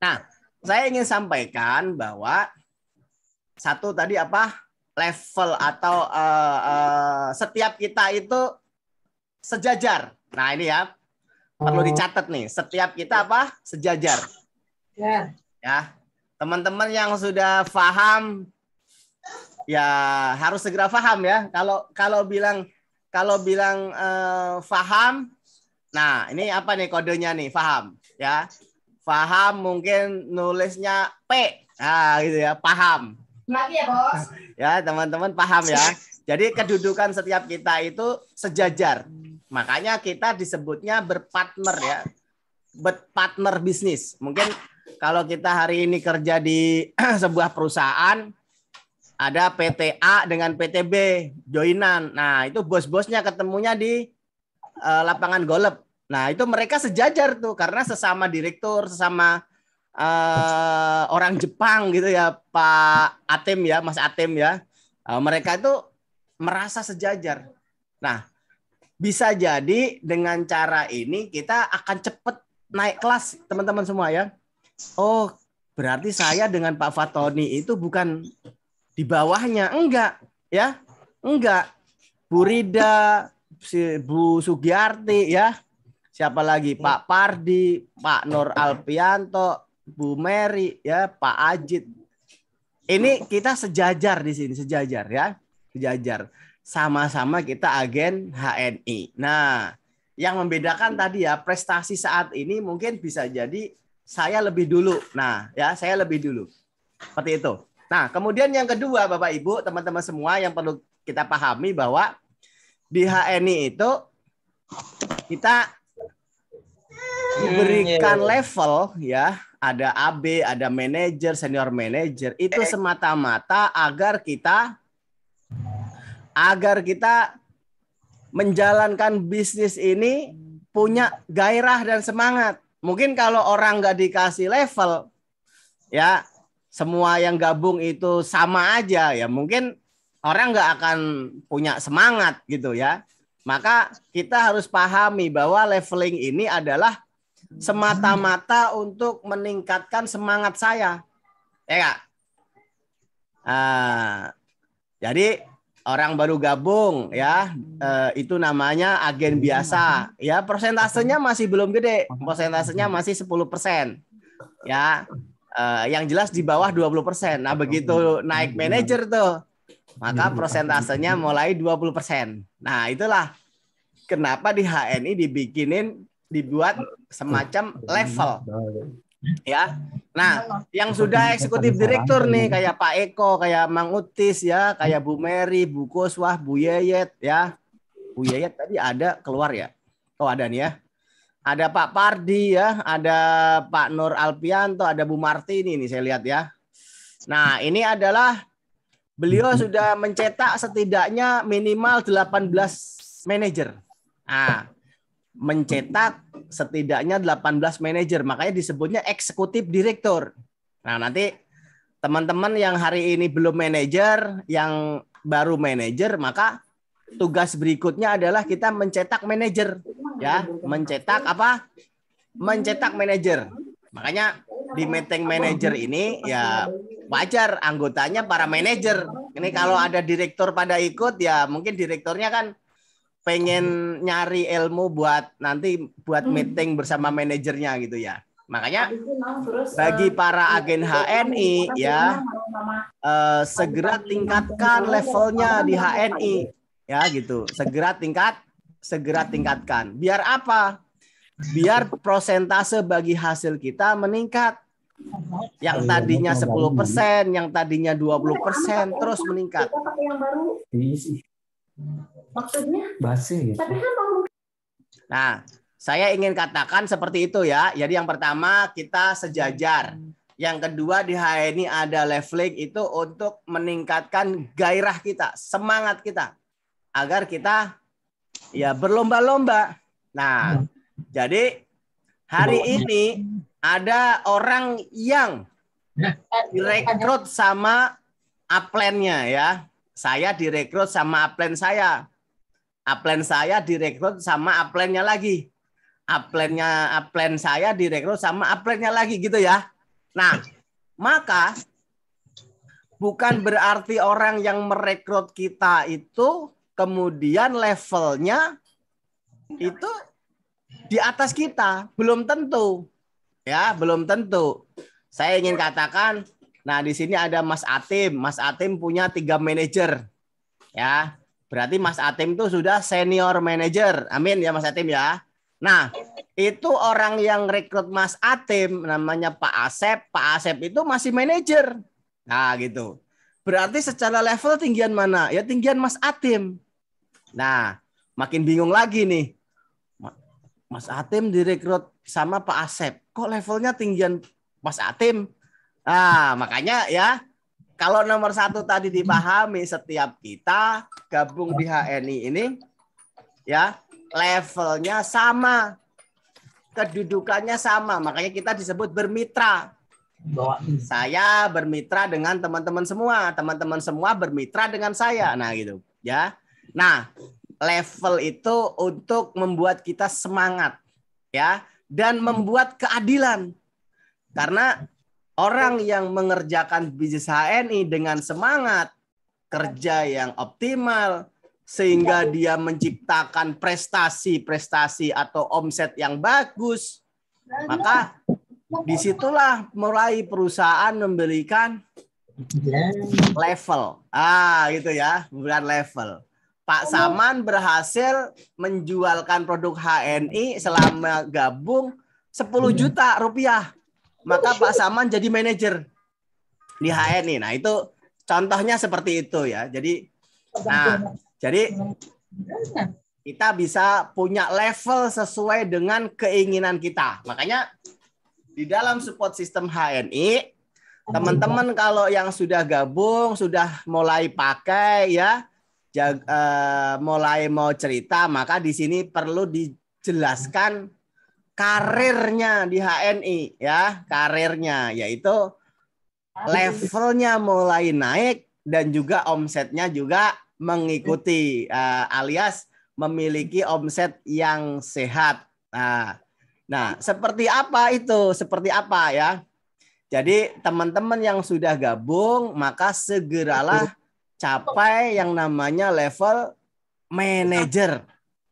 Nah, saya ingin sampaikan bahwa satu tadi apa level atau setiap kita itu sejajar. Nah ini ya perlu dicatat nih. Setiap kita apa sejajar. Ya, teman-teman yang sudah paham ya harus segera paham ya. Kalau bilang paham, nah ini apa nih kodenya nih paham ya. Paham mungkin nulisnya P, nah gitu ya paham. Lagi ya bos. Ya teman-teman paham ya. Jadi kedudukan setiap kita itu sejajar. Makanya kita disebutnya berpartner ya, berpartner bisnis. Mungkin kalau kita hari ini kerja di sebuah perusahaan, ada PT A dengan PT B joinan. Nah itu bos-bosnya ketemunya di lapangan golf. Nah itu mereka sejajar tuh karena sesama direktur, sesama orang Jepang gitu ya, Pak Atem ya, Mas Atem ya. Mereka itu merasa sejajar. Nah, bisa jadi dengan cara ini kita akan cepat naik kelas, teman-teman semua ya. Oh, berarti saya dengan Pak Fatoni itu bukan di bawahnya, enggak ya, enggak. Bu Rida, Bu Sugiyarti ya, siapa lagi Pak Pardi, Pak Nur Alpianto, Bu Mary ya, Pak Ajit. Ini kita sejajar di sini, sejajar ya, sejajar. Sama-sama kita agen HNI. Nah, yang membedakan tadi ya prestasi saat ini mungkin bisa jadi saya lebih dulu. Nah, ya saya lebih dulu. Seperti itu. Nah, kemudian yang kedua Bapak Ibu, teman-teman semua yang perlu kita pahami bahwa di HNI itu kita diberikan level ya, ada AB, ada manajer, senior manajer, itu semata-mata agar kita menjalankan bisnis ini punya gairah dan semangat. Mungkin kalau orang nggak dikasih level, ya semua yang gabung itu sama aja, ya mungkin orang nggak akan punya semangat gitu ya. Maka kita harus pahami bahwa leveling ini adalah semata-mata untuk meningkatkan semangat saya. Ya Kak? Jadi orang baru gabung ya itu namanya agen biasa ya, persentasenya masih belum gede, persentasenya masih 10% ya, yang jelas di bawah 20%. Nah begitu naik manajer tuh maka persentasenya mulai 20%. Nah itulah kenapa di HNI dibuat semacam level ya. Nah, yang sudah eksekutif direktur nih kayak Pak Eko, kayak Mang Utis ya, kayak Bu Mary, Bu Kuswah, Bu Yeyet ya. Bu Yeyet tadi ada keluar ya. Oh, ada nih ya. Ada Pak Pardi ya, ada Pak Nur Alpianto, ada Bu Martini nih saya lihat ya. Nah, ini adalah beliau sudah mencetak setidaknya minimal 18 manajer. Nah, mencetak setidaknya 18 manajer, makanya disebutnya eksekutif direktur. Nah, nanti teman-teman yang hari ini belum manajer, yang baru manajer, maka tugas berikutnya adalah kita mencetak manajer, ya, mencetak apa? Mencetak manajer. Makanya di meeting manajer ini ya wajar anggotanya para manajer. Ini kalau ada direktur pada ikut ya mungkin direkturnya kan pengen nyari ilmu buat nanti buat meeting bersama manajernya gitu ya. Makanya bagi para agen HNI ya segera tingkatkan levelnya di HNI ya gitu. Segera tingkatkan. Biar apa? Biar prosentase bagi hasil kita meningkat. Yang tadinya 10%, yang tadinya 20% terus meningkat. Maksudnya basi. Tapi kan Nah, saya ingin katakan seperti itu ya. Jadi yang pertama kita sejajar. Yang kedua di HNI ada leveling itu untuk meningkatkan gairah kita, semangat kita. Agar kita ya berlomba-lomba. Nah, jadi hari ini ada orang yang direkrut sama upline-nya ya. Saya direkrut sama upline saya. Upline saya direkrut sama upline-nya lagi. Upline saya direkrut sama upline-nya lagi gitu ya. Nah, maka bukan berarti orang yang merekrut kita itu kemudian levelnya itu di atas kita. Belum tentu. Ya, belum tentu. Saya ingin katakan, nah di sini ada Mas Atim. Mas Atim punya 3 manajer. Ya, berarti Mas Atim itu sudah senior manager. Amin ya Mas Atim ya. Nah, itu orang yang rekrut Mas Atim namanya Pak Asep. Pak Asep itu masih manajer. Nah, gitu. Berarti secara level tinggian mana? Ya tinggian Mas Atim. Nah, makin bingung lagi nih. Mas Atim direkrut sama Pak Asep. Kok levelnya tinggian Mas Atim? Nah, makanya ya kalau nomor 1 tadi dipahami, setiap kita gabung di HNI ini ya levelnya sama, kedudukannya sama, makanya kita disebut bermitra. Saya bermitra dengan teman-teman semua bermitra dengan saya. Nah gitu ya. Nah level itu untuk membuat kita semangat ya dan membuat keadilan, karena orang yang mengerjakan bisnis HNI dengan semangat kerja yang optimal sehingga dia menciptakan prestasi-prestasi atau omset yang bagus, maka disitulah mulai perusahaan memberikan level. Gitu ya, bukan level. Pak Saman berhasil menjualkan produk HNI selama gabung 10 juta rupiah. Maka Pak Saman jadi manajer di HNI. Nah, itu contohnya seperti itu ya. Jadi kita bisa punya level sesuai dengan keinginan kita. Makanya di dalam support system HNI, teman-teman kalau yang sudah gabung, sudah mulai pakai ya, mulai mau cerita, maka di sini perlu dijelaskan karirnya di HNI ya, karirnya yaitu levelnya mulai naik dan juga omsetnya juga mengikuti, alias memiliki omset yang sehat. Nah, seperti apa itu? Seperti apa ya? Jadi teman-teman yang sudah gabung maka segeralah capai yang namanya level manager.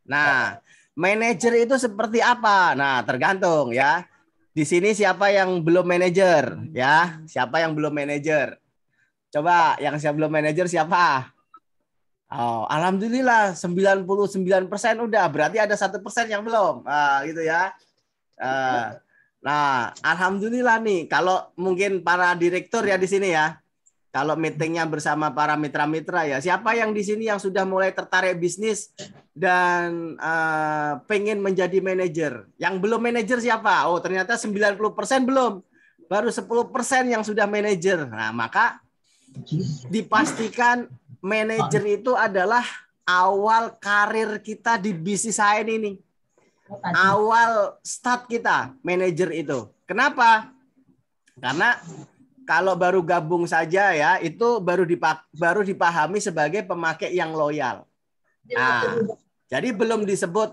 Nah, manajer itu seperti apa? Nah, tergantung ya. Di sini siapa yang belum manajer ya? Siapa yang belum manajer? Coba yang belum manajer siapa? Oh, alhamdulillah 99% udah. Berarti ada 1% yang belum. Gitu ya. Nah, alhamdulillah nih kalau mungkin para direktur ya di sini ya. Kalau meetingnya bersama para mitra-mitra ya, siapa yang di sini yang sudah mulai tertarik bisnis dan pengen menjadi manajer? Yang belum manajer siapa? Oh, ternyata 90% belum. Baru 10% yang sudah manajer. Nah, maka dipastikan manajer itu adalah awal karir kita di bisnis saya ini. Awal start kita, manajer itu. Kenapa? Karena kalau baru gabung saja ya, itu baru dipahami sebagai pemakai yang loyal. Nah, jadi belum disebut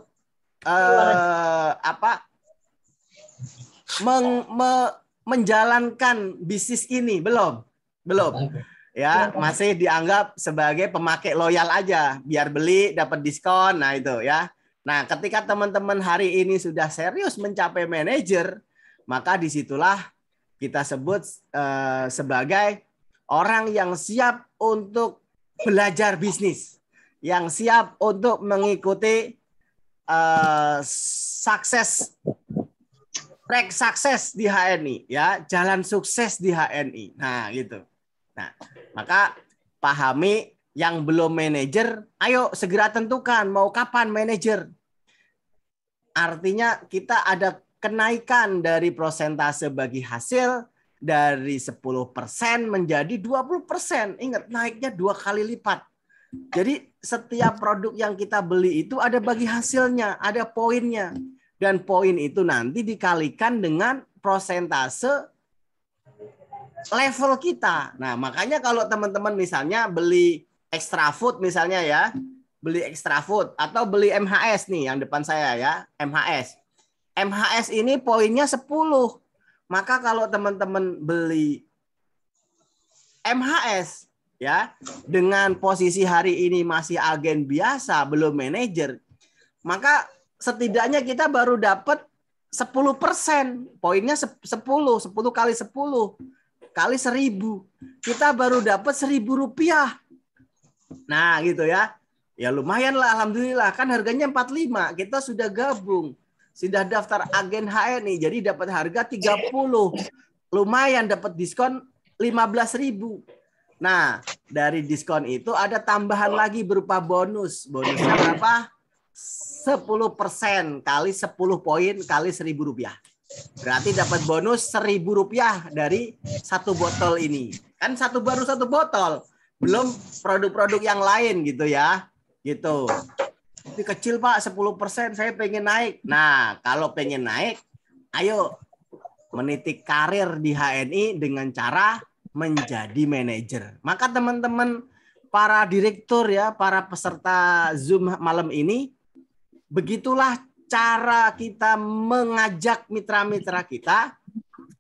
menjalankan bisnis ini, belum. Ya, masih dianggap sebagai pemakai loyal aja, biar beli dapat diskon. Nah, itu ya. Nah, ketika teman-teman hari ini sudah serius mencapai manajer, maka disitulah kita sebut sebagai orang yang siap untuk belajar bisnis, yang siap untuk mengikuti track sukses di HNI, ya, jalan sukses di HNI. Nah, gitu. Nah, maka pahami yang belum manajer, ayo segera tentukan mau kapan manajer. Artinya kita ada kenaikan dari persentase bagi hasil dari 10% menjadi 20%. Ingat, naiknya 2 kali lipat. Jadi setiap produk yang kita beli itu ada bagi hasilnya, ada poinnya. Dan poin itu nanti dikalikan dengan persentase level kita. Nah, makanya kalau teman-teman misalnya beli extra food misalnya ya, beli extra food atau beli MHS nih yang depan saya ya, MHS. MHS ini poinnya 10. Maka kalau teman-teman beli MHS ya dengan posisi hari ini masih agen biasa belum manajer, maka setidaknya kita baru dapat 10%. Poinnya 10 kali 10 kali 1.000. Kita baru dapat Rp1.000. Nah, gitu ya. Ya lumayan lah, alhamdulillah. Kan harganya 45. Kita sudah gabung. Sudah daftar agen HNI. Jadi dapat harga 30. Lumayan dapat diskon 15.000. Nah, dari diskon itu ada tambahan lagi berupa bonus. Bonusnya berapa? 10% kali 10 poin kali Rp1.000. Berarti dapat bonus Rp1.000 dari satu botol ini. Kan baru satu botol. Belum produk-produk yang lain gitu ya. Gitu. Tapi kecil Pak, 10%, saya pengen naik. Nah, kalau pengen naik, ayo meniti karir di HNI dengan cara menjadi manajer. Maka teman-teman para direktur ya, para peserta Zoom malam ini, begitulah cara kita mengajak mitra-mitra kita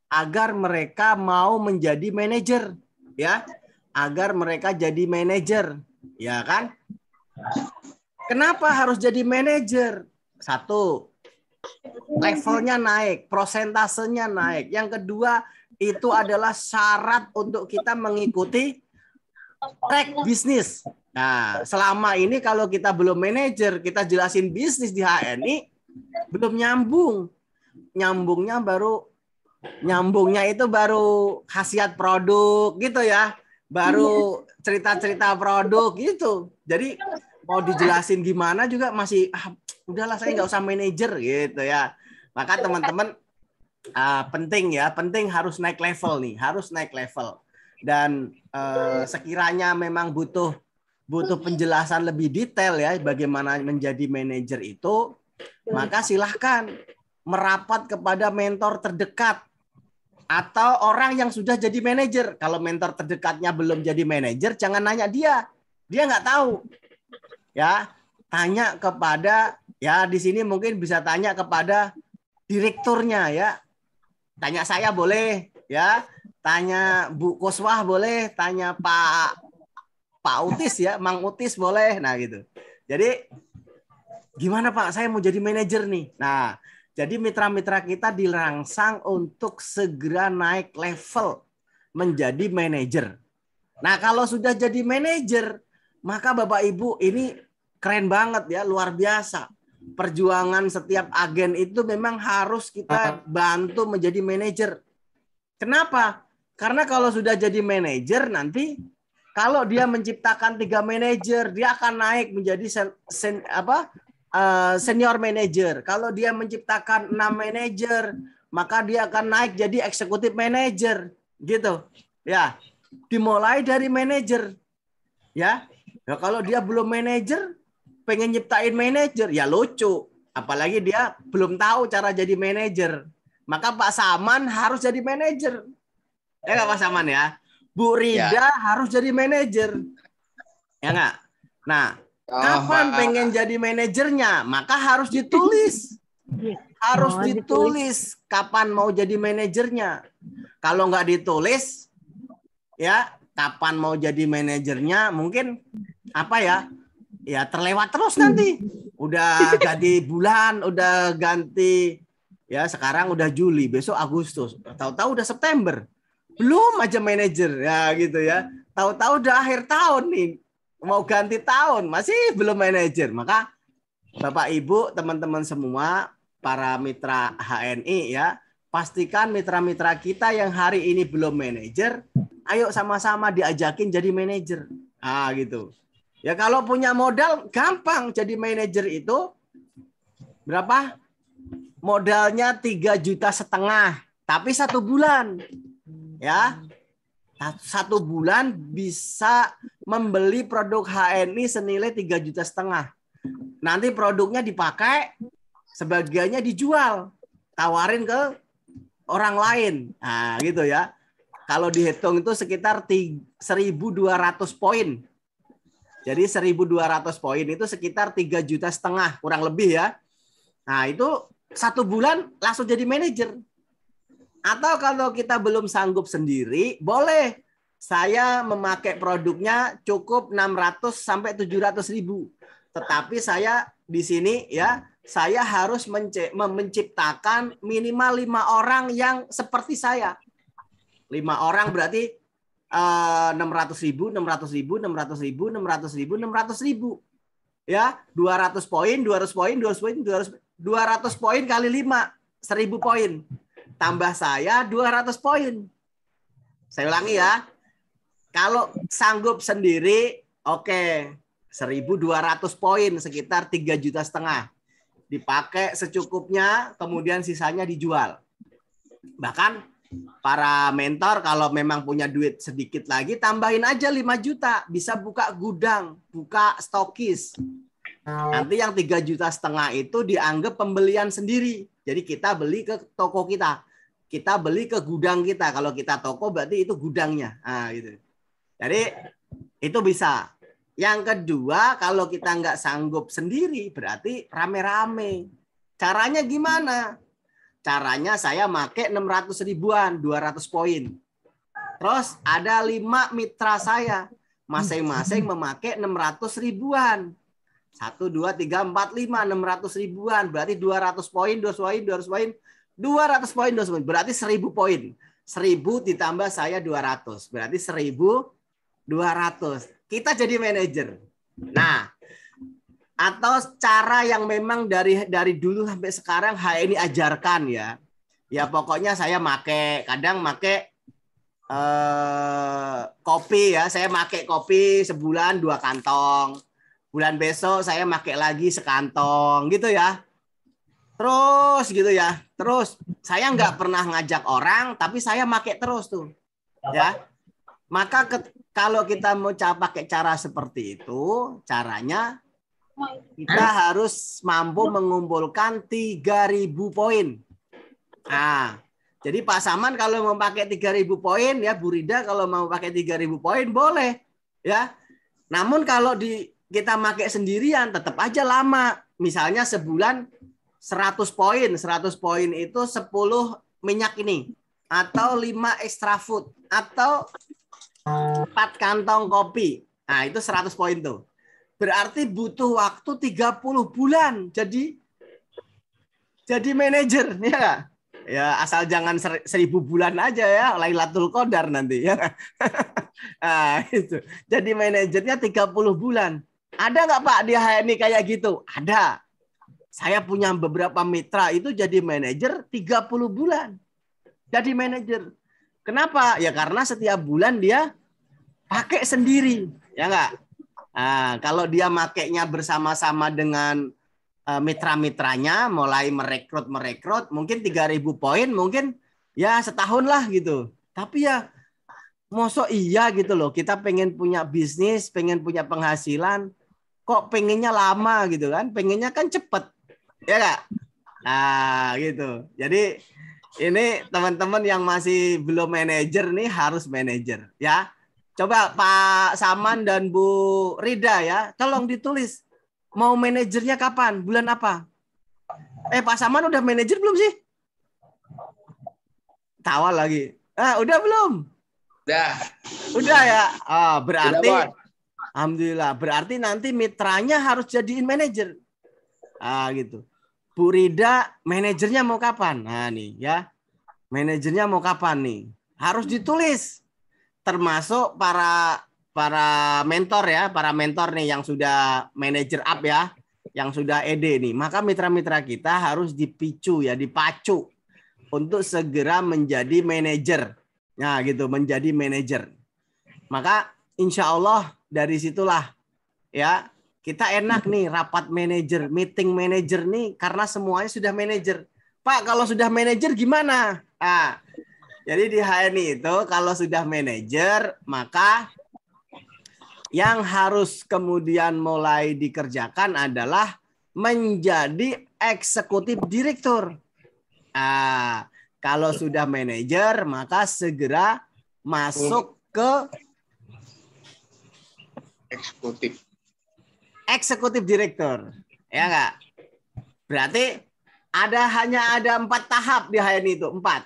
agar mereka mau menjadi manajer, ya, agar mereka jadi manajer, ya kan? Kenapa harus jadi manajer? Satu, levelnya naik, prosentasenya naik. Yang kedua, itu adalah syarat untuk kita mengikuti track bisnis. Nah, selama ini kalau kita belum manajer, kita jelasin bisnis di HNI, belum nyambung. Nyambungnya itu baru khasiat produk gitu ya. Baru cerita-cerita produk gitu. Jadi mau dijelasin gimana juga masih, udahlah saya nggak usah manajer gitu ya. Maka teman-teman, penting harus naik level nih, harus naik level. Dan sekiranya memang butuh penjelasan lebih detail ya bagaimana menjadi manajer itu, maka silahkan merapat kepada mentor terdekat atau orang yang sudah jadi manajer. Kalau mentor terdekatnya belum jadi manajer, jangan nanya dia nggak tahu. Ya, tanya kepada, ya di sini mungkin bisa tanya kepada direkturnya ya. Tanya saya boleh, ya. Tanya Bu Koswah boleh, tanya Pak Utis ya, Mang Utis boleh. Nah gitu. Jadi gimana Pak? Saya mau jadi manajer nih. Nah, jadi mitra-mitra kita dirangsang untuk segera naik level menjadi manajer. Nah, kalau sudah jadi manajer, maka Bapak Ibu ini keren banget ya, luar biasa. Perjuangan setiap agen itu memang harus kita bantu menjadi manajer. Kenapa? Karena kalau sudah jadi manajer nanti kalau dia menciptakan 3 manajer, dia akan naik menjadi senior manager. Kalau dia menciptakan 6 manajer, maka dia akan naik jadi eksekutif manager, gitu. Ya, dimulai dari manajer. Ya. Nah, kalau dia belum manajer, pengen nyiptain manajer, ya lucu. Apalagi dia belum tahu cara jadi manajer. Maka Pak Saman harus jadi manajer. Ya nggak Pak Saman ya? Bu Rida harus jadi manajer. Ya nggak? Nah, kapan pengen jadi manajernya? Maka harus ditulis. Harus ditulis kapan mau jadi manajernya. Kalau nggak ditulis, ya kapan mau jadi manajernya mungkin apa ya? Ya terlewat terus nanti. Udah ganti bulan, udah ganti, ya sekarang udah Juli, besok Agustus, tahu-tahu udah September, belum aja manajer ya gitu ya. Tahu-tahu udah akhir tahun nih, mau ganti tahun masih belum manajer. Maka Bapak Ibu, teman-teman semua, para mitra HNI ya, pastikan mitra-mitra kita yang hari ini belum manajer, ayo sama-sama diajakin jadi manajer. Ah gitu. Ya kalau punya modal gampang jadi manajer itu berapa? Modalnya 3,5 juta, tapi 1 bulan. Ya. 1 bulan bisa membeli produk HNI senilai 3,5 juta. Nanti produknya dipakai, sebagiannya dijual, tawarin ke orang lain. Nah, gitu ya. Kalau dihitung itu sekitar 1.200 poin. Jadi 1.200 poin itu sekitar 3,5 juta kurang lebih ya. Nah itu 1 bulan langsung jadi manajer. Atau kalau kita belum sanggup sendiri, boleh saya memakai produknya cukup 600 sampai 700 ribu. Tetapi saya di sini ya, saya harus menciptakan minimal 5 orang yang seperti saya. 5 orang berarti 600 ribu, 600 ribu, 600 ribu, 600 ribu, 600 ribu. Ya, 200 poin, 200 poin, 200 poin, 200 poin kali 5, 1000 poin. Tambah saya 200 poin. Saya ulangi ya. Kalau sanggup sendiri, oke. 1.200 poin, sekitar 3,5 juta. Dipakai secukupnya, kemudian sisanya dijual. Bahkan para mentor kalau memang punya duit sedikit lagi, tambahin aja 5 juta. Bisa buka gudang, buka stokis. Nanti yang 3,5 juta itu dianggap pembelian sendiri. Jadi kita beli ke toko kita. Kita beli ke gudang kita. Kalau kita toko berarti itu gudangnya. Nah, gitu. Jadi itu bisa. Yang kedua, kalau kita nggak sanggup sendiri, berarti rame-rame. Caranya gimana? Caranya saya make 600 ribuan, 200 poin. Terus ada 5 mitra saya. Masing-masing memakai 600 ribuan. 1, 2, 3, 4, 5, 600 ribuan. Berarti 200 poin, 200 poin, 200 poin. 200 poin, 200 poin. Berarti 1.000 poin. 1.000 ditambah saya 200. Berarti 1.200. Kita jadi manajer. Nah, atau cara yang memang dari dulu sampai sekarang ini ajarkan ya. Ya pokoknya saya kadang make kopi ya. Saya make kopi sebulan 2 kantong. Bulan besok saya make lagi sekantong gitu ya. Terus gitu ya. Terus saya nggak pernah ngajak orang, tapi saya make terus tuh. Ya. Maka kalau kita mau pakai cara seperti itu, caranya kita harus mampu mengumpulkan 3.000 poin. Nah, jadi Pak Saman kalau mau pakai 3.000 poin, ya Bu Rida kalau mau pakai 3.000 poin boleh. Ya. Namun kalau kita pakai sendirian tetap aja lama. Misalnya sebulan 100 poin. 100 poin itu 10 minyak ini. Atau 5 extra food. Atau 4 kantong kopi. Nah, itu 100 poin tuh. Berarti butuh waktu 30 bulan. Jadi manajer. Ya, ya asal jangan 1.000 bulan aja ya. Lailatul Qadar nanti. Ya. Nah, itu. Jadi manajernya 30 bulan. Ada nggak Pak di HNI kayak gitu? Ada. Saya punya beberapa mitra itu jadi manajer 30 bulan. Jadi manajer. Kenapa? Ya karena setiap bulan dia pakai sendiri. Ya nggak? Nah, kalau dia makainya bersama-sama dengan mitra-mitranya, mulai merekrut, mungkin 3.000 poin, mungkin ya setahun lah gitu. Tapi ya, mosok iya gitu loh. Kita pengen punya bisnis, pengen punya penghasilan, kok pengennya lama gitu kan? Pengennya kan cepet. Ya nggak? Nah gitu. Jadi ini teman-teman yang masih belum manajer nih harus manajer ya. Coba Pak Saman dan Bu Rida ya, tolong ditulis mau manajernya kapan, bulan apa? Pak Saman udah manajer belum sih? Tawa lagi. Udah belum? Udah ya. Berarti udah, alhamdulillah. Berarti nanti mitranya harus jadiin manajer. Gitu. Bu Rida, manajernya mau kapan? Nah nih ya, manajernya mau kapan nih? Harus ditulis. Termasuk para mentor ya, para mentor nih yang sudah manajer up ya, yang sudah ED nih. Maka mitra-mitra kita harus dipicu ya, dipacu untuk segera menjadi manajer. Nah gitu, menjadi manajer. Maka insya Allah dari situlah ya. Kita enak nih rapat manajer, meeting manajer nih karena semuanya sudah manajer. Pak, kalau sudah manajer gimana? Jadi di HNI itu kalau sudah manajer, maka yang harus kemudian mulai dikerjakan adalah menjadi eksekutif direktur. Kalau sudah manajer, maka segera masuk ke eksekutif direktur, ya nggak? Berarti hanya ada 4 tahap di HNI itu, 4.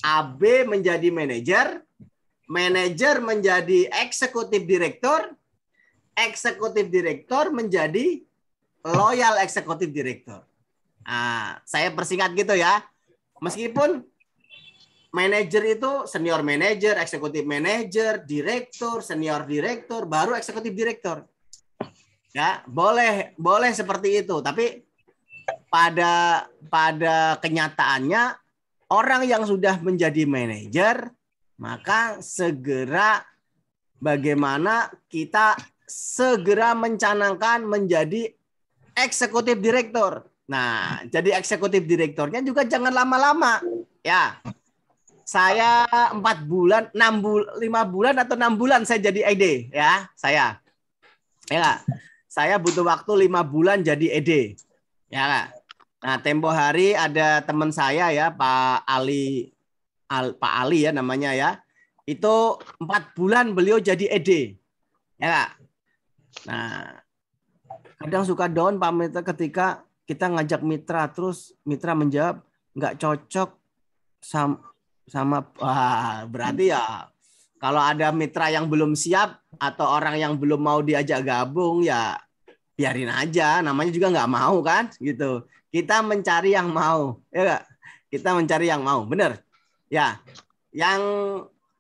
AB menjadi manajer, manajer menjadi eksekutif direktur, eksekutif direktur menjadi loyal eksekutif direktur. Nah, saya persingkat gitu ya. Meskipun manajer itu senior manajer, eksekutif manajer, direktur, senior direktur, baru eksekutif direktur. Ya, boleh seperti itu, tapi pada kenyataannya orang yang sudah menjadi manajer, maka segera bagaimana kita segera mencanangkan menjadi eksekutif direktur. Nah, jadi eksekutif direkturnya juga jangan lama-lama. Ya, saya 4 bulan, 5 bulan atau 6 bulan saya jadi ED. Ya, saya. Ya, saya butuh waktu 5 bulan jadi ED. Ya, nah tempo hari ada teman saya ya, Pak Ali ya namanya ya. Itu 4 bulan beliau jadi ED. Ya, nah kadang suka down Pak Mitra ketika kita ngajak mitra terus mitra menjawab nggak cocok sama berarti ya kalau ada mitra yang belum siap atau orang yang belum mau diajak gabung ya biarin aja, namanya juga nggak mau kan gitu. Kita mencari yang mau, ya gak? Kita mencari yang mau, bener ya. Yang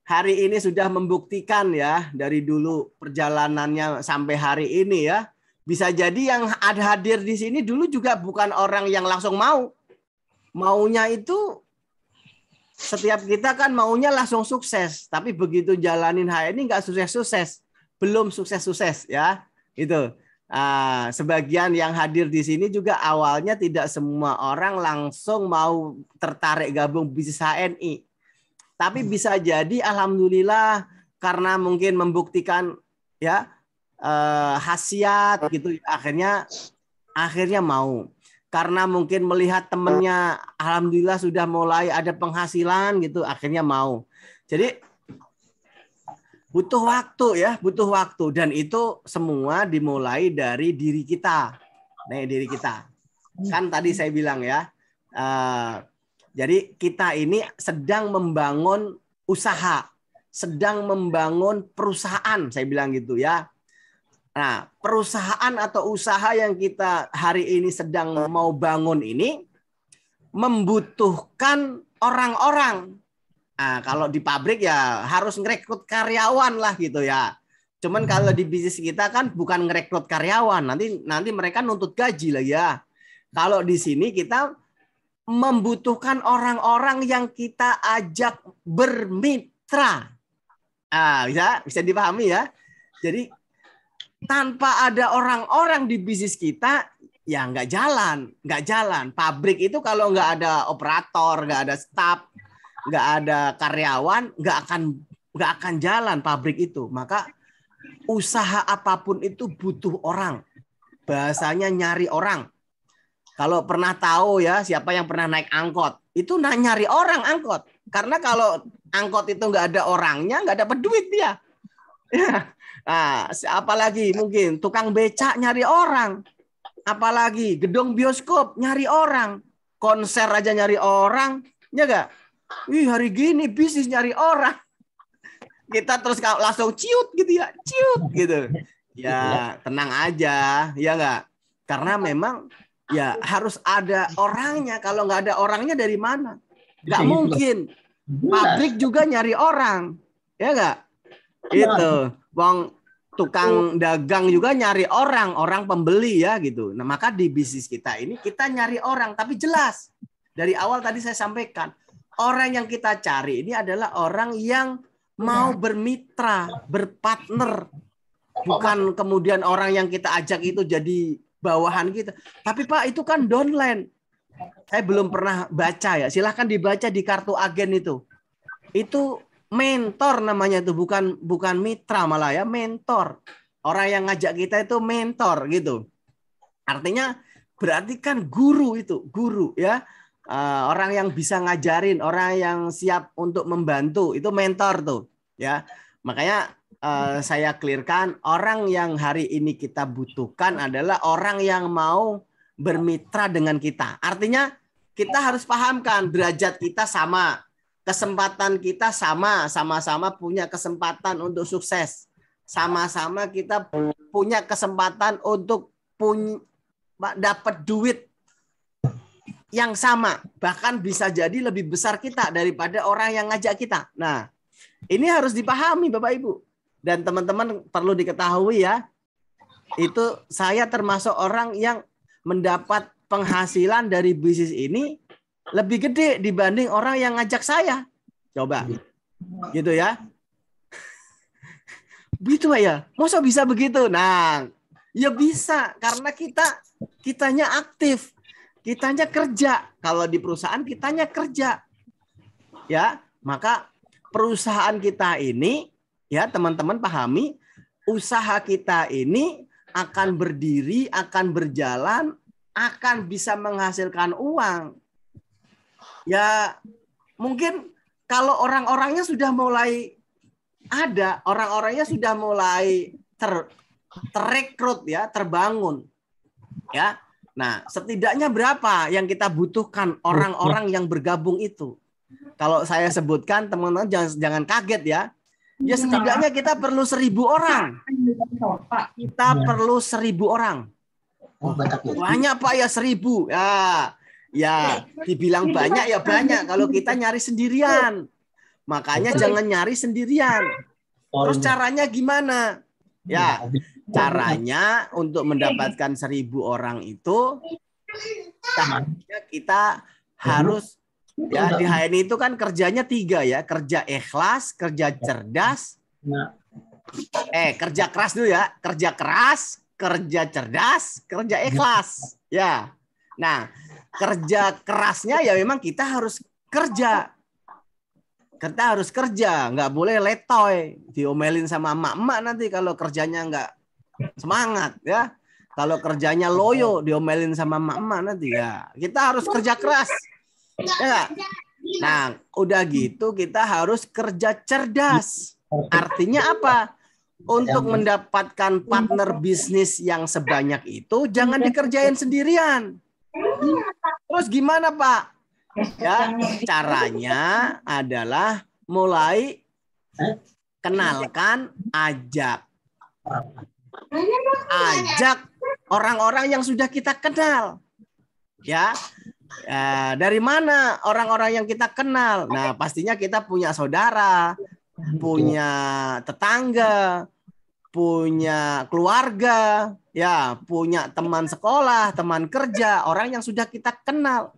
hari ini sudah membuktikan ya dari dulu perjalanannya sampai hari ini ya. Bisa jadi yang hadir di sini dulu juga bukan orang yang langsung mau. Maunya itu setiap kita kan maunya langsung sukses. Tapi begitu jalanin ini nggak sukses-sukses. Belum sukses-sukses ya. Itu. Sebagian yang hadir di sini juga awalnya tidak semua orang langsung mau tertarik gabung bisnis HNI. Tapi bisa jadi alhamdulillah karena mungkin membuktikan ya khasiat gitu akhirnya mau karena mungkin melihat temennya alhamdulillah sudah mulai ada penghasilan gitu akhirnya mau. Jadi butuh waktu dan itu semua dimulai dari diri kita. Diri kita kan tadi saya bilang ya, jadi kita ini sedang membangun usaha, sedang membangun perusahaan, saya bilang gitu ya. Nah, perusahaan atau usaha yang kita hari ini sedang mau bangun ini membutuhkan orang-orang. Nah, kalau di pabrik ya harus ngerekrut karyawan lah gitu ya. Cuman kalau di bisnis kita kan bukan ngerekrut karyawan, nanti mereka nuntut gaji lah ya. Kalau di sini kita membutuhkan orang-orang yang kita ajak bermitra. Bisa dipahami ya. Jadi tanpa ada orang-orang di bisnis kita, ya nggak jalan. Pabrik itu kalau nggak ada operator, nggak ada staff, nggak ada karyawan, nggak akan jalan pabrik itu. Maka usaha apapun itu butuh orang. Bahasanya nyari orang. Kalau pernah tahu ya, siapa yang pernah naik angkot, itu nyari orang angkot. Karena kalau angkot itu nggak ada orangnya, nggak dapat duit dia. Nah, apalagi mungkin tukang becak nyari orang, apalagi gedung bioskop nyari orang, konser aja nyari orang, ya enggak? Hari gini bisnis nyari orang, kita terus langsung ciut gitu ya, ciut gitu. Ya tenang aja, ya enggak? Karena memang ya harus ada orangnya. Kalau nggak ada orangnya dari mana? Nggak mungkin. Pabrik juga nyari orang, ya enggak? Itu, Bang, tukang dagang juga nyari orang pembeli ya gitu. Nah, maka di bisnis kita ini kita nyari orang, tapi jelas. Dari awal tadi saya sampaikan, orang yang kita cari ini adalah orang yang mau bermitra, berpartner. Bukan kemudian orang yang kita ajak itu jadi bawahan kita. Tapi Pak, itu kan downline. Saya belum pernah baca ya. Silahkan dibaca di kartu agen itu. Itu mentor namanya itu, bukan mitra malah ya, mentor. Orang yang ngajak kita itu mentor gitu. Artinya berarti kan guru itu, guru ya. Orang yang bisa ngajarin, orang yang siap untuk membantu, itu mentor tuh ya. Makanya saya clearkan, orang yang hari ini kita butuhkan adalah orang yang mau bermitra dengan kita. Artinya kita harus pahamkan derajat kita sama. kesempatan kita sama-sama punya kesempatan untuk sukses. Sama-sama kita punya kesempatan untuk dapat duit yang sama. Bahkan bisa jadi lebih besar kita daripada orang yang ngajak kita. Nah, ini harus dipahami Bapak Ibu. Dan teman-teman perlu diketahui ya, itu saya termasuk orang yang mendapat penghasilan dari bisnis ini lebih gede dibanding orang yang ngajak saya. Coba. Gitu ya. Gitu ya. Masa bisa begitu? Nah, ya bisa karena kitanya aktif. Kitanya kerja. Kalau di perusahaan kitanya kerja. Ya, maka perusahaan kita ini ya, teman-teman pahami, usaha kita ini akan berdiri, akan berjalan, akan bisa menghasilkan uang. Ya, mungkin kalau orang-orangnya sudah mulai ada, orang-orangnya sudah mulai terrekrut ya, terbangun. Ya. Nah, setidaknya berapa yang kita butuhkan orang-orang yang bergabung itu? Kalau saya sebutkan, teman-teman jangan kaget ya. Ya setidaknya kita perlu 1.000 orang. Kita perlu 1.000 orang. Banyak Pak ya 1.000. Ya, dibilang banyak ya banyak kalau kita nyari sendirian. Makanya jangan nyari sendirian. Terus caranya gimana? Ya, caranya untuk mendapatkan 1.000 orang itu kita harus ya, di HNI itu kan kerjanya 3 ya, kerja ikhlas, kerja cerdas, kerja keras dulu ya, kerja keras, kerja cerdas, kerja ikhlas. Ya, nah kerja kerasnya ya memang kita harus kerja. Kita harus kerja, nggak boleh letoy, diomelin sama emak-emak nanti kalau kerjanya nggak semangat ya. Kalau kerjanya loyo, diomelin sama emak-emak nanti ya. Kita harus kerja keras. Ya. Nah, udah gitu kita harus kerja cerdas. Artinya apa? Untuk mendapatkan partner bisnis yang sebanyak itu jangan dikerjain sendirian. Terus gimana, Pak? Ya, caranya adalah mulai kenalkan, ajak orang-orang yang sudah kita kenal. Ya. Dari mana orang-orang yang kita kenal? Nah, pastinya kita punya saudara, punya tetangga, punya keluarga, ya, punya teman sekolah, teman kerja, orang yang sudah kita kenal.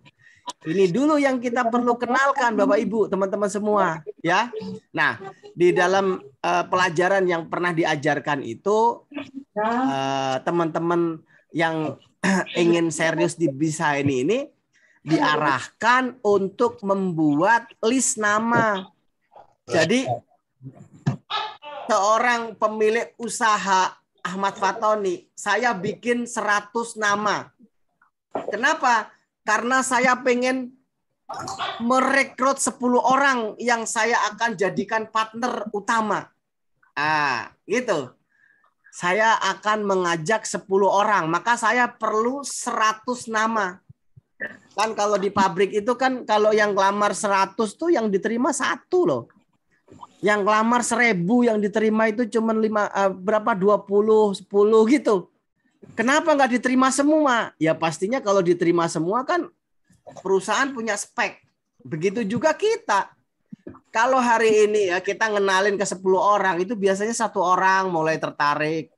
Ini dulu yang kita perlu kenalkan, Bapak Ibu, teman-teman semua, ya. Nah, di dalam pelajaran yang pernah diajarkan itu, teman-teman yang ingin serius di bisa ini diarahkan untuk membuat list nama. Jadi seorang pemilik usaha Ahmad Fatoni, saya bikin 100 nama. Kenapa? Karena saya pengen merekrut 10 orang yang saya akan jadikan partner utama. Gitu. Saya akan mengajak 10 orang, maka saya perlu 100 nama. Kan kalau di pabrik itu kan kalau yang ngelamar 100 tuh yang diterima 1 loh. Yang ngelamar 1.000 yang diterima itu cuma 20, 10 gitu. Kenapa nggak diterima semua? Ya pastinya kalau diterima semua kan perusahaan punya spek. Begitu juga kita. Kalau hari ini ya kita ngenalin ke 10 orang, itu biasanya 1 orang mulai tertarik.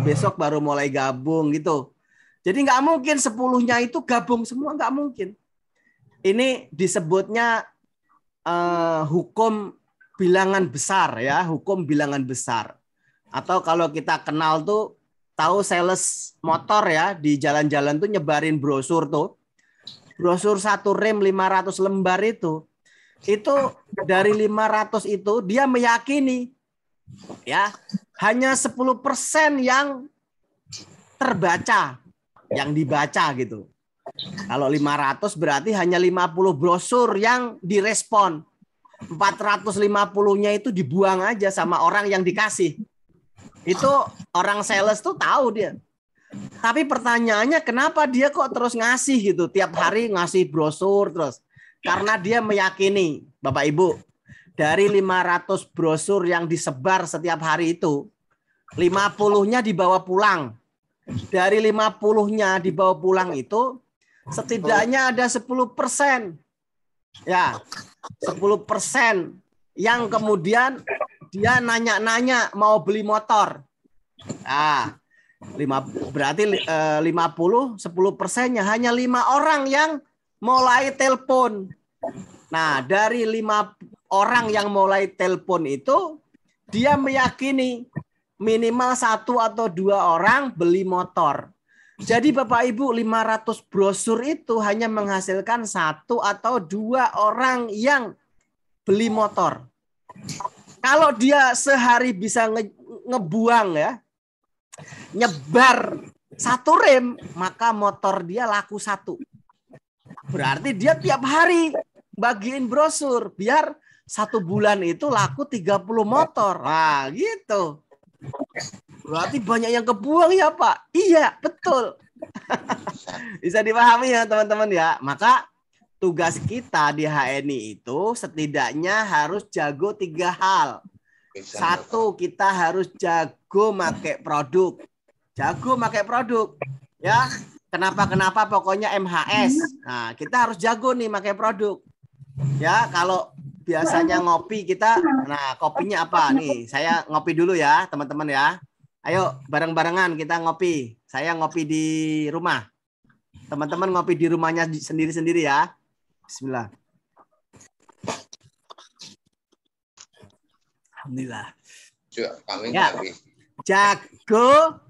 Besok baru mulai gabung gitu. Jadi nggak mungkin 10-nya itu gabung semua, nggak mungkin. Ini disebutnya hukum bilangan besar ya, hukum bilangan besar. Atau kalau kita kenal tuh, tahu sales motor ya, di jalan-jalan tuh nyebarin brosur tuh. Brosur 1 rem 500 lembar itu dari 500 itu dia meyakini ya hanya 10% yang terbaca, yang dibaca gitu. Kalau 500 berarti hanya 50 brosur yang direspon. 450-nya itu dibuang aja sama orang yang dikasih. Itu orang sales tuh tahu dia. Tapi pertanyaannya kenapa dia kok terus ngasih gitu, tiap hari ngasih brosur terus. Karena dia meyakini, Bapak Ibu, dari 500 brosur yang disebar setiap hari itu, 50-nya dibawa pulang. Dari 50-nya dibawa pulang itu, setidaknya ada 10%. Ya, 10% yang kemudian dia nanya-nanya mau beli motor. Nah, berarti 50, 10%-nya hanya 5 orang yang mulai telepon. Nah, dari 5 orang yang mulai telepon itu, dia meyakini minimal 1 atau 2 orang beli motor. Jadi Bapak Ibu, 500 brosur itu hanya menghasilkan 1 atau 2 orang yang beli motor. Kalau dia sehari bisa ngebuang ya, nyebar 1 rem, maka motor dia laku 1. Berarti dia tiap hari bagiin brosur biar 1 bulan itu laku 30 motor. Nah, gitu. Berarti banyak yang kebuang ya, Pak? Iya, betul. Bisa dipahami ya, teman-teman ya. Maka tugas kita di HNI itu setidaknya harus jago 3 hal. 1, kita harus jago make produk. Jago make produk. Ya. Kenapa pokoknya MHS. Nah, kita harus jago nih make produk. Ya, kalau biasanya ngopi kita, nah kopinya apa nih? Saya ngopi dulu ya, teman-teman ya. Ayo bareng-barengan kita ngopi. Saya ngopi di rumah. Teman-teman ngopi di rumahnya sendiri-sendiri ya. Bismillah. Alhamdulillah. Ya. Jago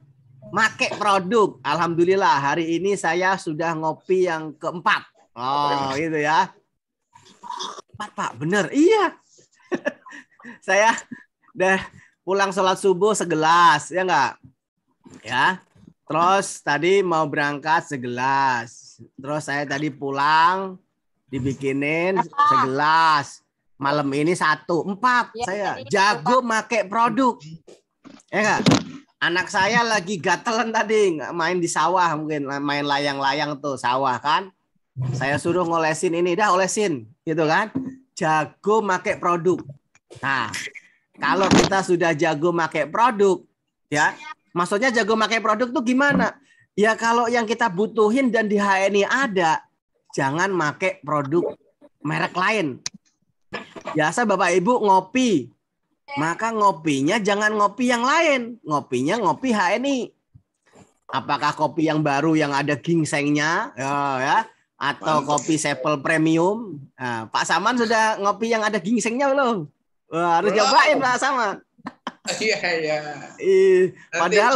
make produk. Alhamdulillah hari ini saya sudah ngopi yang keempat. Oh, gitu ya. 4, Pak, bener. Iya. Saya udah pulang sholat subuh segelas, ya enggak? Ya. Terus tadi mau berangkat segelas. Terus saya tadi pulang dibikinin segelas. Malam ini 1, 4. Saya jago make produk. Ya enggak? Anak saya lagi gatelan tadi, main di sawah mungkin, main layang-layang tuh sawah kan. Saya suruh ngolesin ini, dah olesin, gitu kan. Jago make produk. Nah, kalau kita sudah jago make produk, ya, maksudnya jago make produk tuh gimana? Ya kalau yang kita butuhin dan di HNI ada, jangan make produk merek lain. Biasa Bapak Ibu ngopi, maka ngopinya jangan ngopi yang lain, ngopinya ngopi HNI. Apakah kopi yang baru yang ada gingsengnya, ya, atau kopi Sepel Premium? Nah, Pak Saman sudah ngopi yang ada gingsengnya belum? Wah, harus cobain Pak Saman. Iya. Padahal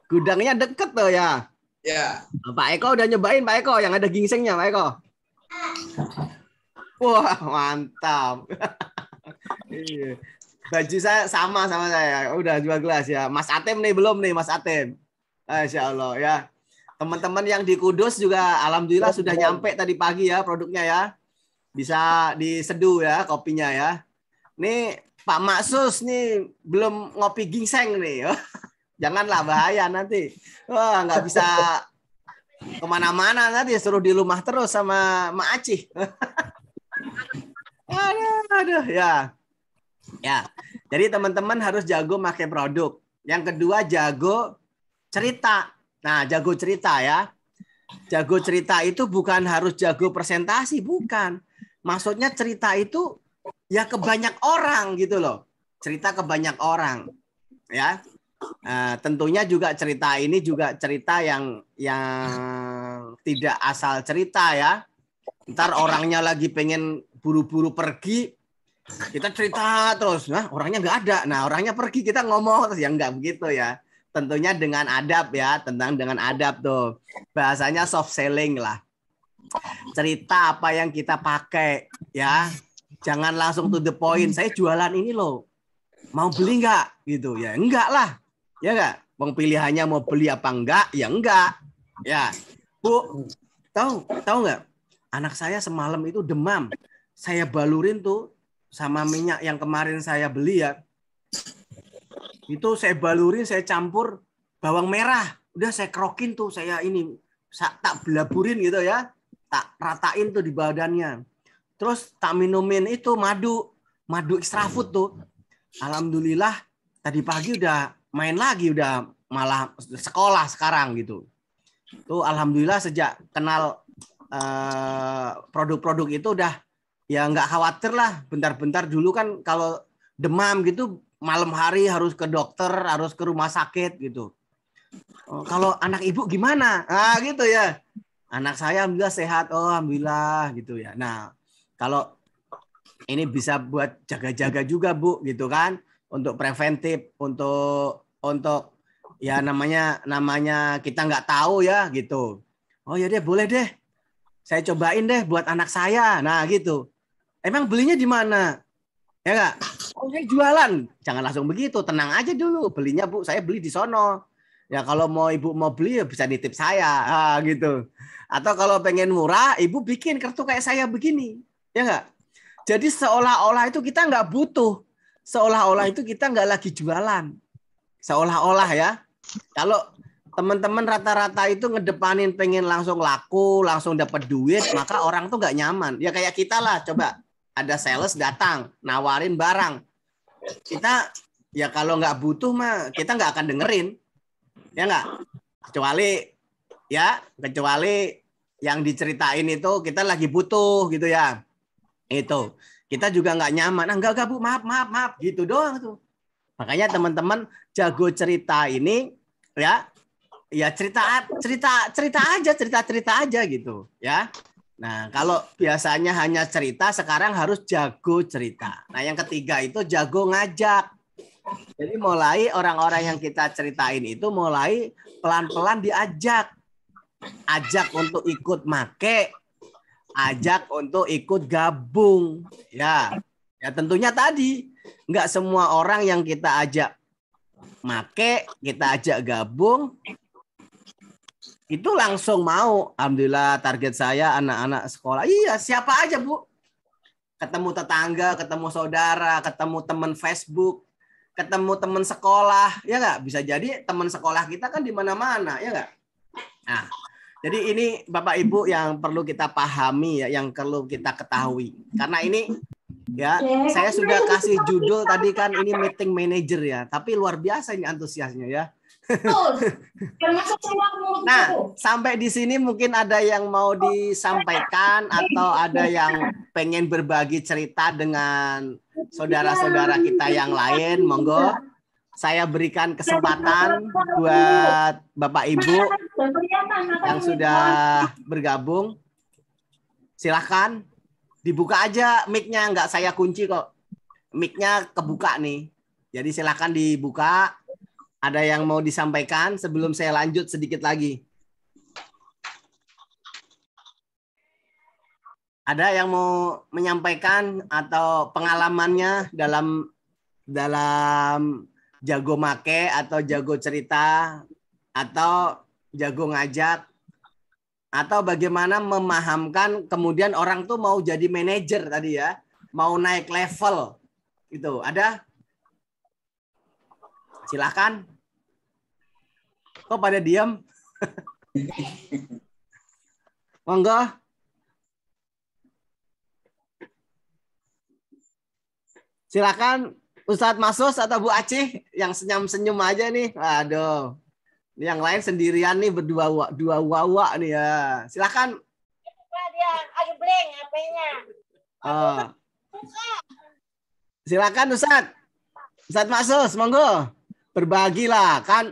gudangnya deket tuh ya. Ya. Pak Eko udah nyobain Pak Eko yang ada gingsengnya Pak Eko. Wah mantap. Baju saya sama saya. Udah 2 gelas ya. Mas Atem nih belum nih Mas Atem. Masya Allah ya. Teman-teman yang di Kudus juga alhamdulillah sudah nyampe tadi pagi ya produknya ya. Bisa diseduh ya kopinya ya. Nih Pak Maksus nih belum ngopi gingseng nih. Janganlah bahaya nanti. Wah nggak bisa kemana-mana nanti suruh di rumah terus sama Mak Acih. Aduh ya. Ya. Jadi teman-teman harus jago pakai produk. Yang kedua jago cerita. Nah, jago cerita ya. Jago cerita itu bukan harus jago presentasi, bukan. Maksudnya cerita itu ya ke banyak orang gitu loh. Cerita ke banyak orang. Ya. Tentunya juga cerita ini juga cerita yang tidak asal cerita ya. Ntar orangnya lagi pengen buru-buru pergi, kita cerita terus, nah orangnya nggak ada, nah orangnya pergi kita ngomong terus, ya nggak begitu ya. Tentunya dengan adab ya, dengan adab tuh. Bahasanya soft selling lah. Cerita apa yang kita pakai ya. Jangan langsung to the point. Saya jualan ini loh. Mau beli nggak? Gitu ya. Enggak lah. Ya nggak? Wong pilihannya mau beli apa enggak? Ya enggak. Ya. Bu, tahu nggak? Anak saya semalam itu demam. Saya balurin tuh sama minyak yang kemarin saya beli ya. Itu saya balurin, saya campur bawang merah. Udah saya kerokin tuh, saya ini tak belaburin gitu ya. tak ratain tuh di badannya. Terus tak minumin itu madu extra food tuh. Alhamdulillah tadi pagi udah main lagi, udah malah sekolah sekarang gitu. Tuh alhamdulillah sejak kenal produk-produk itu udah ya nggak khawatir lah. Bentar-bentar dulu kan kalau demam gitu malam hari harus ke dokter, harus ke rumah sakit gitu. Kalau anak ibu gimana? Ah gitu ya. Anak saya alhamdulillah sehat, oh alhamdulillah gitu ya. Nah, kalau ini bisa buat jaga-jaga juga Bu gitu kan, untuk preventif, untuk ya namanya kita nggak tahu ya gitu. Oh ya deh boleh deh, saya cobain deh buat anak saya. Nah gitu. Emang belinya di mana? Ya nggak? Oh saya jualan. Jangan langsung begitu, tenang aja dulu. Belinya Bu, saya beli di sono. Ya kalau mau ibu mau beli ya bisa nitip saya, gitu. Atau kalau pengen murah, ibu bikin kartu kayak saya begini, ya nggak? Jadi seolah-olah itu kita nggak butuh, seolah-olah itu kita nggak lagi jualan, seolah-olah ya. Kalau teman-teman rata-rata itu ngedepanin pengen langsung laku, langsung dapat duit, maka orang tuh nggak nyaman. Ya kayak kita lah, coba ada sales datang, nawarin barang, kita ya kalau nggak butuh mah kita nggak akan dengerin. Ya enggak? Kecuali yang diceritain itu kita lagi butuh gitu ya. Itu. Kita juga nggak nyaman. Ah, enggak Bu, maaf gitu doang tuh. Makanya teman-teman jago cerita ini ya cerita aja gitu ya. Nah, kalau biasanya hanya cerita, sekarang harus jago cerita. Nah, yang ketiga itu jago ngajak. Jadi mulai orang-orang yang kita ceritain itu mulai pelan-pelan diajak. Ajak untuk ikut make, ajak untuk ikut gabung. Ya tentunya tadi nggak semua orang yang kita ajak make, kita ajak gabung itu langsung mau. Alhamdulillah target saya anak-anak sekolah. Iya, siapa aja Bu. Ketemu tetangga, ketemu saudara, ketemu teman Facebook, ketemu teman sekolah, ya nggak? Bisa jadi teman sekolah kita kan di mana-mana, ya nggak? Nah, jadi ini Bapak Ibu yang perlu kita pahami ya, yang perlu kita ketahui. Karena ini ya, saya sudah kasih judul tadi kan ini meeting manager ya, tapi luar biasa ini antusiasnya ya. Nah, sampai di sini mungkin ada yang mau disampaikan atau ada yang pengen berbagi cerita dengan saudara-saudara kita yang lain, monggo. Saya berikan kesempatan buat Bapak Ibu yang sudah bergabung. Silahkan dibuka aja mic-nya, nggak saya kunci kok. Mic-nya kebuka nih. Jadi silahkan dibuka. Ada yang mau disampaikan sebelum saya lanjut sedikit lagi? Ada yang mau menyampaikan atau pengalamannya dalam jago make atau jago cerita atau jago ngajak atau bagaimana memahamkan kemudian orang tuh mau jadi manajer tadi ya, mau naik level itu ada? Silakan. Kok pada diam? Monggo. Silakan Ustadz Masus atau Bu Aceh yang senyum-senyum aja nih. Aduh. Yang lain sendirian nih dua wawa nih ya. Silakan. Dia aduh blank HP-nya. Silakan Ustadz Masus, monggo. Berbagilah kan.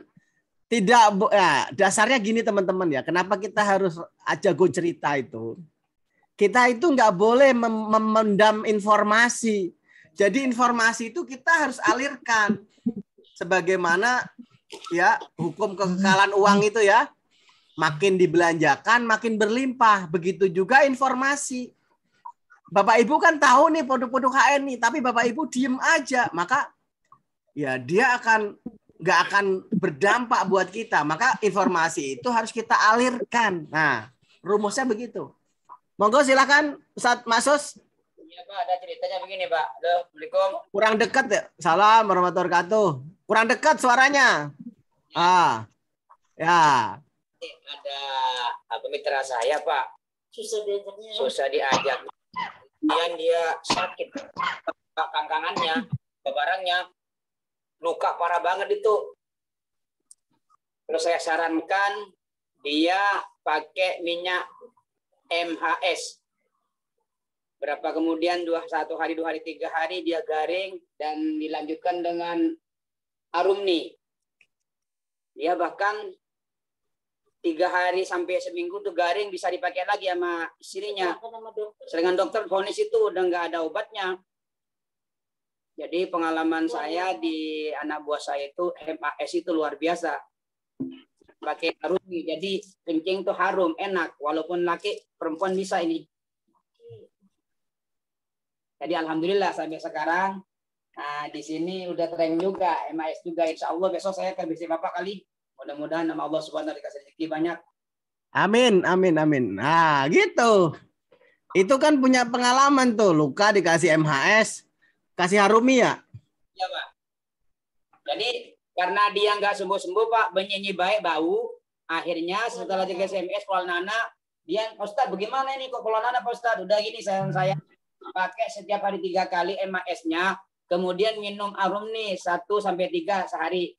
Tidak, ya, dasarnya gini teman-teman ya. Kenapa kita harus jago cerita itu? Kita itu nggak boleh memendam informasi. Jadi informasi itu kita harus alirkan. Sebagaimana ya hukum kekekalan uang itu ya. Makin dibelanjakan, makin berlimpah. Begitu juga informasi. Bapak Ibu kan tahu nih produk-produk HN nih, tapi Bapak Ibu diem aja. Maka ya dia nggak akan berdampak buat kita. Maka informasi itu harus kita alirkan. Nah, rumusnya begitu. Monggo silakan Ustadz Masus. Iya Pak, ada ceritanya begini Pak. Assalamualaikum. Kurang dekat ya. Salam warahmatullahi wabarakatuh. Kurang dekat suaranya. Ya. Ada mitra saya Pak. Susah diajaknya. susah diajak. Kemudian dia sakit kangkangannya, barangnya luka parah banget itu. Terus saya sarankan dia pakai minyak MHS. Berapa kemudian 1 hari, 2 hari, 3 hari dia garing dan dilanjutkan dengan Arumni. Dia bahkan 3 hari sampai seminggu tuh garing bisa dipakai lagi sama istrinya. Sedangkan dokter vonis itu udah nggak ada obatnya. Jadi pengalaman saya di anak buah saya itu MAS itu luar biasa. Pakai Arumni. Jadi kencing tuh harum, enak. Walaupun laki, perempuan bisa ini. Jadi alhamdulillah sampai sekarang. Nah, di sini udah tren juga, MAS juga. Insya Allah besok saya akan bisa Bapak kali. Mudah-mudahan nama Allah Subhanahu wa taala dikasih rezeki banyak. Amin, amin, amin. Nah, gitu. Itu kan punya pengalaman tuh, luka dikasih MHS, kasih Harumi ya? Iya, Pak. Jadi karena dia nggak sembuh-sembuh, Pak, benyenyi baik bau. Akhirnya setelah jaga SMS Pola Nana, dia, Ustaz, bagaimana ini kok Pola Nana, Pak Ustaz? Udah gini saya pakai setiap hari 3 kali MAS-nya, kemudian minum Arumni 1-3 sehari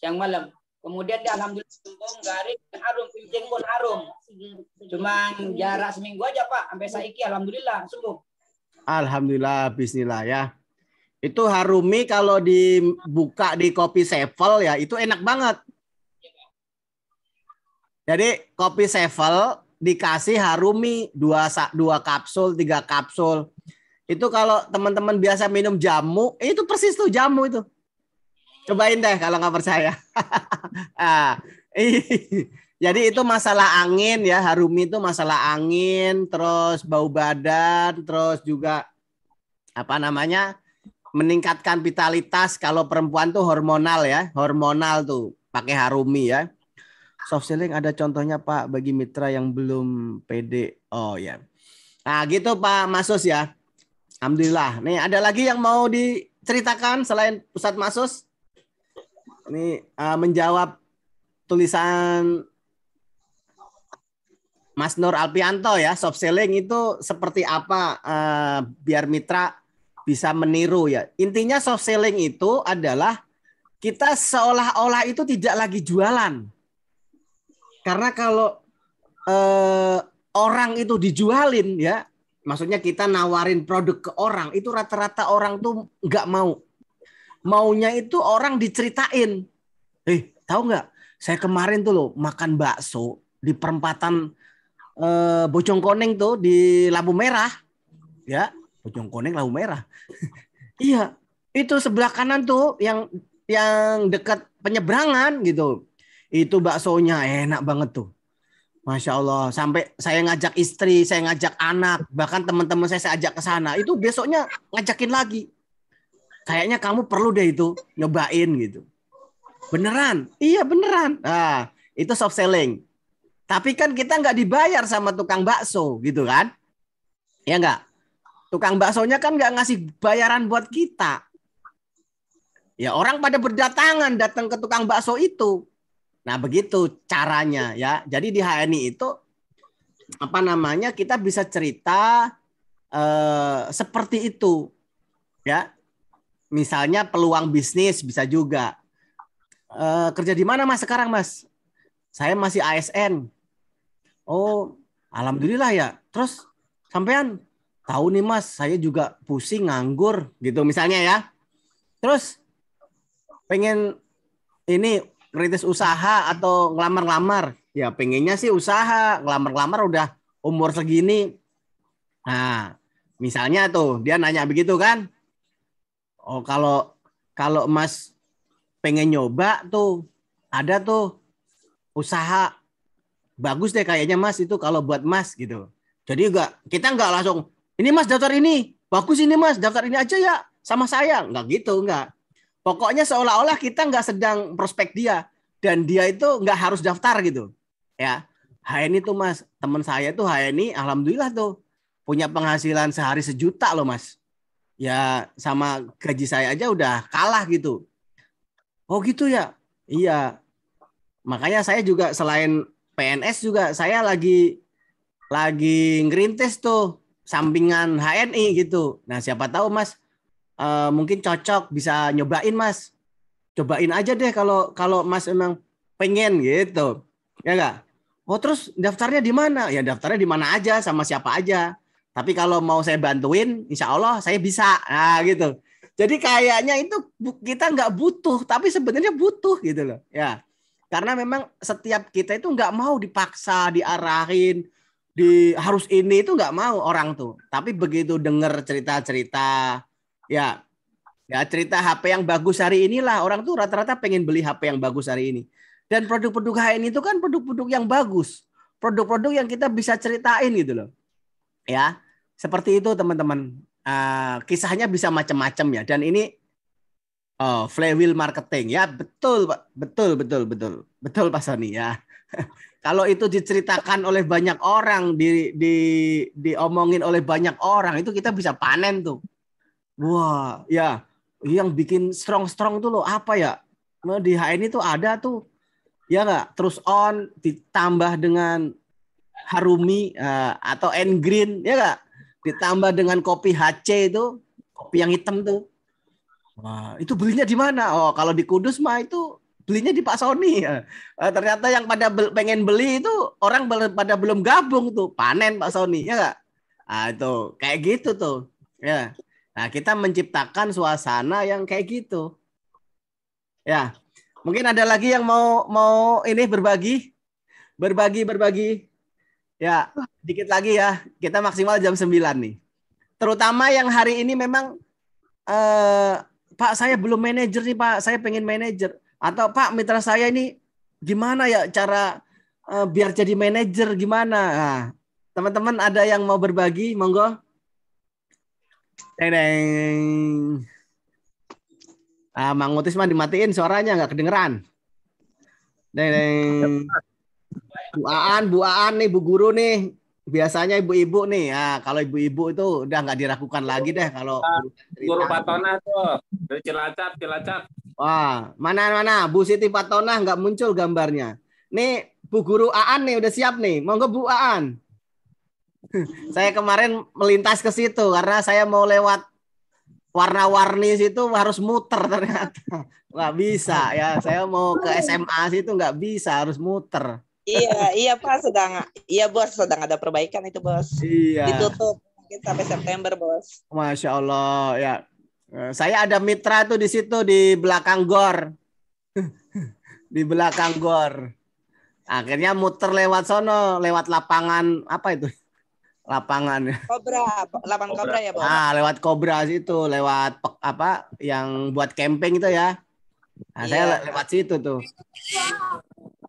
siang malam. Kemudian dia alhamdulillah sembuh, garing, harum, kencing pun harum. Cuma jarak seminggu aja, Pak, sampai saiki alhamdulillah sembuh. Alhamdulillah, bismillah ya. Itu Harumi kalau dibuka di kopi Sevel ya, itu enak banget. Jadi kopi Sevel dikasih Harumi 2 kapsul, 3 kapsul. Itu kalau teman-teman biasa minum jamu, itu persis tuh jamu itu. Cobain deh kalau nggak percaya. Jadi itu masalah angin ya, Harumi itu masalah angin, terus bau badan, terus juga apa namanya meningkatkan vitalitas. Kalau perempuan tuh hormonal ya, hormonal tuh pakai Harumi ya. Soft selling ada contohnya Pak bagi mitra yang belum pede. Oh ya. Nah gitu Pak Masus ya. Alhamdulillah. Nih ada lagi yang mau diceritakan selain Ustadz Masus? Ini menjawab tulisan Mas Nur Alpianto ya, soft selling itu seperti apa biar mitra bisa meniru ya. Intinya soft selling itu adalah kita seolah-olah itu tidak lagi jualan. Karena kalau orang itu dijualin ya, maksudnya kita nawarin produk ke orang, itu rata-rata orang tuh nggak mau. Maunya itu orang diceritain. Tahu nggak? Saya kemarin tuh loh makan bakso di perempatan Bojongkoneng tuh di lampu merah. Ya, Bojongkoneng lampu merah. Iya, itu sebelah kanan tuh yang dekat penyeberangan gitu. Itu baksonya enak banget tuh. Masya Allah, sampai saya ngajak istri, saya ngajak anak, bahkan teman-teman saya ajak ke sana. Itu besoknya ngajakin lagi. Kayaknya kamu perlu deh itu nyobain gitu. Beneran? Iya beneran. Nah, itu soft selling. Tapi kan kita nggak dibayar sama tukang bakso gitu kan? Ya nggak? Tukang baksonya kan nggak ngasih bayaran buat kita. Ya orang pada berdatangan datang ke tukang bakso itu. Nah begitu caranya ya. Jadi di HNI itu apa namanya kita bisa cerita seperti itu ya. Misalnya peluang bisnis bisa juga. Kerja di mana Mas sekarang Mas? Saya masih ASN. Oh, alhamdulillah ya. Terus sampean tahu nih Mas, saya juga pusing nganggur gitu misalnya ya. Terus pengen ini ngerintis usaha atau ngelamar-ngelamar. Ya pengennya sih usaha, ngelamar-ngelamar udah umur segini. Nah, misalnya tuh dia nanya begitu kan. Oh, kalau Mas pengen nyoba tuh ada tuh usaha bagus deh kayaknya Mas itu kalau buat Mas gitu. Jadi kita nggak langsung ini Mas daftar ini bagus ini Mas daftar ini aja ya sama saya nggak gitu nggak. Pokoknya seolah-olah kita nggak sedang prospek dia dan dia itu nggak harus daftar gitu ya. HNI tuh Mas teman saya tuh HNI alhamdulillah tuh punya penghasilan sehari 1 juta loh Mas. Ya sama gaji saya aja udah kalah gitu. Oh gitu ya? Iya. Makanya saya juga selain PNS juga saya lagi lagi ngerintis tuh sampingan HNI gitu. Nah, siapa tahu Mas mungkin cocok bisa nyobain Mas. Cobain aja deh kalau Mas emang pengen gitu. Ya enggak? Oh, terus daftarnya di mana? Ya daftarnya di mana aja sama siapa aja. Tapi kalau mau saya bantuin, insya Allah saya bisa. Nah, gitu. Jadi kayaknya itu kita nggak butuh, tapi sebenarnya butuh gitu loh. Ya, karena memang setiap kita itu nggak mau dipaksa, diarahin, harus ini itu nggak mau orang tuh. Tapi begitu dengar cerita-cerita, ya, ya cerita HP yang bagus hari inilah orang tuh rata-rata pengen beli HP yang bagus hari ini. Dan produk-produk HN itu kan produk-produk yang bagus, produk-produk yang kita bisa ceritain gitu loh. Ya, seperti itu teman-teman. Kisahnya bisa macam-macam ya. Dan ini flywheel marketing ya, betul Pak, betul Pak Sony ya. Kalau itu diceritakan oleh banyak orang, diomongin oleh banyak orang, itu kita bisa panen tuh. Wah, ya, yang bikin strong tuh loh apa ya? Di HN itu ada tuh, ya nggak? Terus on ditambah dengan Harumi atau N-Green, ya nggak? Ditambah dengan kopi HC itu, kopi yang hitam tuh. Wah, itu belinya di mana? Oh, kalau di Kudus mah itu belinya di Pak Sony. Ternyata yang pada pengen beli itu orang pada belum gabung tuh, panen Pak Sony, ya nggak? Itu kayak gitu tuh, ya. Nah, kita menciptakan suasana yang kayak gitu, ya. Mungkin ada lagi yang mau ini berbagi. Ya, dikit lagi ya. Kita maksimal jam 9 nih. Terutama yang hari ini memang Pak, saya belum manajer nih Pak, saya pengen manajer. Atau Pak, mitra saya ini gimana ya cara biar jadi manajer gimana? Nah, teman-teman ada yang mau berbagi? Monggo. Deng. Mang Utis mah dimatiin suaranya nggak kedengeran. Deng. Bu Aan nih, Bu Guru nih. Biasanya ibu-ibu nih, ya kalau ibu-ibu itu udah nggak diragukan lagi deh kalau Guru Patona tuh dari Cilacap. Wah, mana Bu Siti Patona nggak muncul gambarnya. Nih Bu Guru Aan nih udah siap nih, monggo Bu Aan. Saya kemarin melintas ke situ karena saya mau lewat warna-warni situ harus muter ternyata nggak bisa ya. Saya mau ke SMA situ nggak bisa, harus muter. Iya Pak, Bos, sedang ada perbaikan itu Bos. Iya. Ditutup mungkin sampai September Bos. Masya Allah ya. Saya ada mitra tuh di situ di belakang gor. Di belakang gor. Akhirnya muter lewat sono, lewat lapangan apa itu? Lapangan lapangan Kobra ya Bos. Lewat Kobra situ, lewat apa yang buat camping itu ya. Nah, saya lewat situ tuh.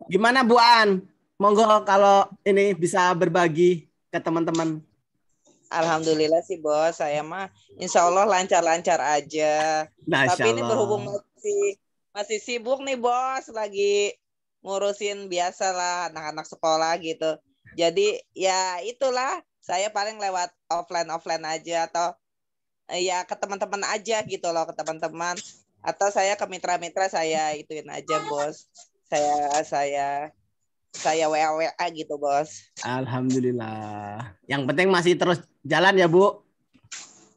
Gimana Bu An? Monggo kalau ini bisa berbagi ke teman-teman. Alhamdulillah sih Bos, saya mah insya Allah lancar-lancar aja. Nah, tapi ini berhubung masih sibuk nih Bos, lagi ngurusin biasalah anak-anak sekolah gitu. Jadi ya itulah, saya paling lewat offline aja atau ya ke teman-teman aja gitu loh, ke teman-teman. Atau saya ke mitra-mitra saya ituin aja Bos. Saya WA gitu Bos. Alhamdulillah. Yang penting masih terus jalan ya Bu.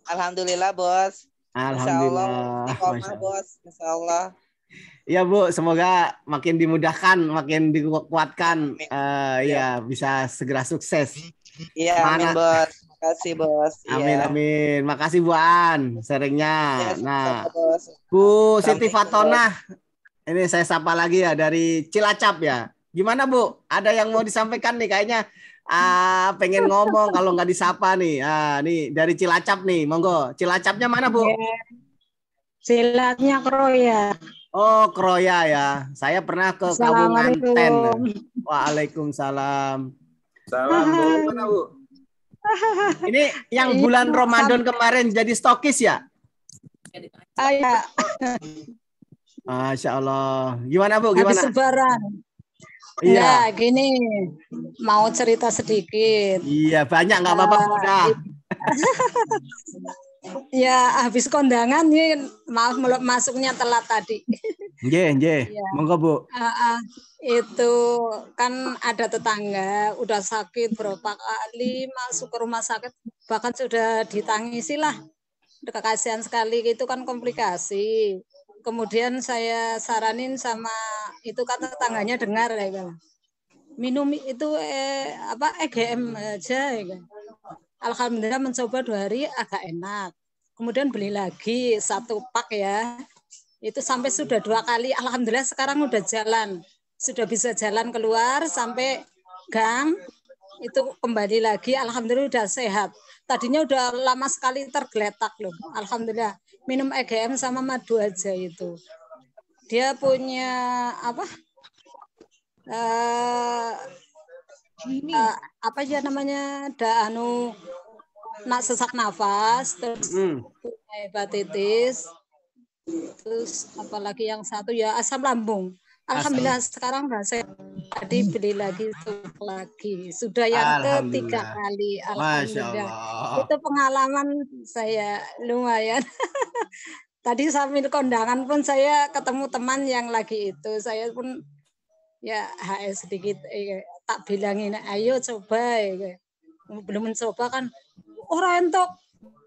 Alhamdulillah Bos. Alhamdulillah. Masya Allah. Bos. Masya Allah. Iya Bu, semoga makin dimudahkan, makin dikuatkan. Ya bisa segera sukses. Iya, amin Bos. Makasih Bos. Amin. Makasih Bu An, sharingnya. Ya, nah, Bos. Bu Siti Fatona. Ini saya sapa lagi ya dari Cilacap ya. Gimana Bu? Ada yang mau disampaikan nih kayaknya pengen ngomong kalau nggak disapa nih. Nih dari Cilacap nih, monggo. Cilacapnya mana Bu? Cilacapnya Kroya. Oh Kroya ya. Saya pernah ke Kabupaten. Waalaikumsalam. Salam Bu. Mana Bu? Ini yang bulan Ramadan kemarin jadi stokis ya? Ya. Masya Allah. Gimana Bu? Gimana? Habis Lebaran. Iya. Ya, gini. Mau cerita sedikit. Iya, banyak nggak apa-apa udah. Ya, habis kondangan nih, maaf masuknya telat tadi. Nggih. Ya. Monggo, Bu. Itu kan ada tetangga udah sakit berapa kali masuk ke rumah sakit, bahkan sudah ditangisi lah. Udah kasihan sekali, itu kan komplikasi. Kemudian saya saranin sama itu, kata tetangganya dengar ya kan. Minum itu EGM aja ya kan. Alhamdulillah mencoba 2 hari agak enak. Kemudian beli lagi 1 pak ya. Itu sampai sudah 2 kali. Alhamdulillah sekarang udah jalan. Sudah bisa jalan keluar sampai gang. Itu kembali lagi. Alhamdulillah udah sehat. Tadinya udah lama sekali tergeletak loh. Alhamdulillah. Minum EGM sama madu aja itu. Dia punya apa ya namanya, nak sesak nafas, terus punya hepatitis, terus apalagi yang satu ya asam lambung. Alhamdulillah sekarang udah saya tadi beli lagi sudah yang ketiga kali. Alhamdulillah. Itu pengalaman saya lumayan. Tadi sambil kondangan pun saya ketemu teman yang lagi itu, saya pun ya sedikit tak bilangin ayo coba belum mencoba kan orang entok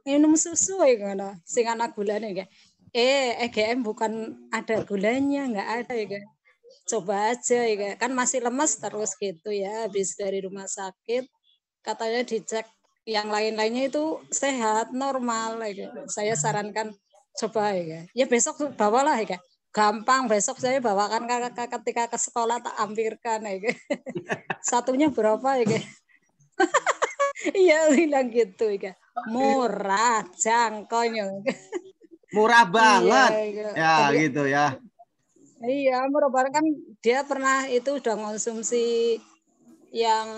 minum susu ngono sing ana gulane EGM bukan ada gulanya, nggak ada coba aja kan masih lemes terus gitu ya, habis dari rumah sakit katanya dicek yang lain-lainnya itu sehat normal saya sarankan coba ya besok bawalah gampang, besok saya bawakan ketika ke sekolah tak ampirkan satunya berapa iya bilang gitu murah jangkaunya Murah banget ya tapi, gitu ya. Iya murah banget kan, dia pernah itu udah konsumsi yang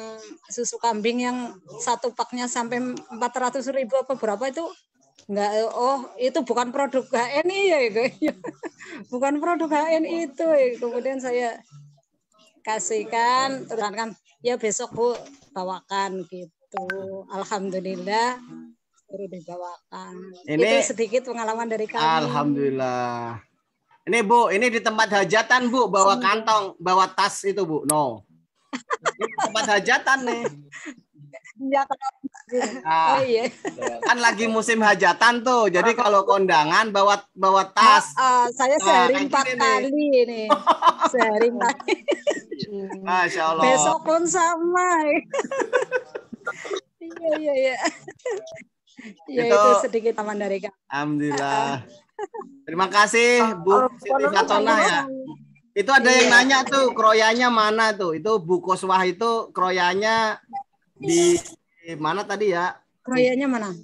susu kambing yang 1 paknya sampai 400.000 apa berapa itu. Enggak, itu bukan produk HNI ya bukan produk HNI itu kemudian saya kasihkan terus kan ya besok Bu bawakan gitu. Alhamdulillah suruh dibawakan. Itu sedikit pengalaman dari kami. Alhamdulillah. Ini Bu, ini di tempat hajatan Bu, bawa kantong, bawa tas itu Bu. No. Ini tempat hajatan nih. Ya, iya. Kan lagi musim hajatan tuh. Jadi kalau kondangan bawa tas. Saya sehari 4 kali ini. Sehari 4 kali. Masya Allah. Besok pun sama. Iya. Ya itu sedikit taman dari kami. Alhamdulillah. Terima kasih Bu Siti Fatona ya. Itu ada yang nanya tuh kroyanya mana tuh? Itu Bu Koswah itu kroyanya di mana tadi ya? Kroyanya mana?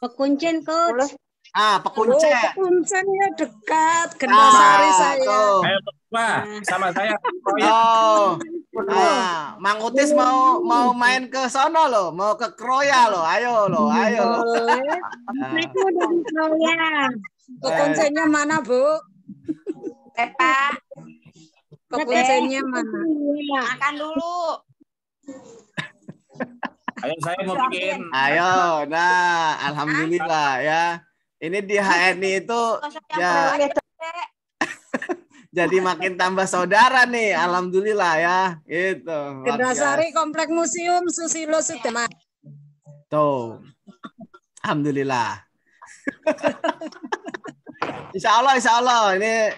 Pekuncen, Coach. Pekuncen. Pekuncennya dekat, Gendasari saya. Ayo Pak, sama saya. Mang Utis mau main ke sono loh, mau ke Kroya loh. Ayo loh. Pekuncennya mana, Bu? Pak. Pekuncennya mana? Makan dulu. Ayo saya mau bikin. Ayo, nah, alhamdulillah ya. Ini di HNI itu ya. Jadi makin tambah saudara nih, alhamdulillah ya. Itu. Gendasari Komplek Museum Susilo Sudirman. Tuh. Alhamdulillah. Insya Allah ini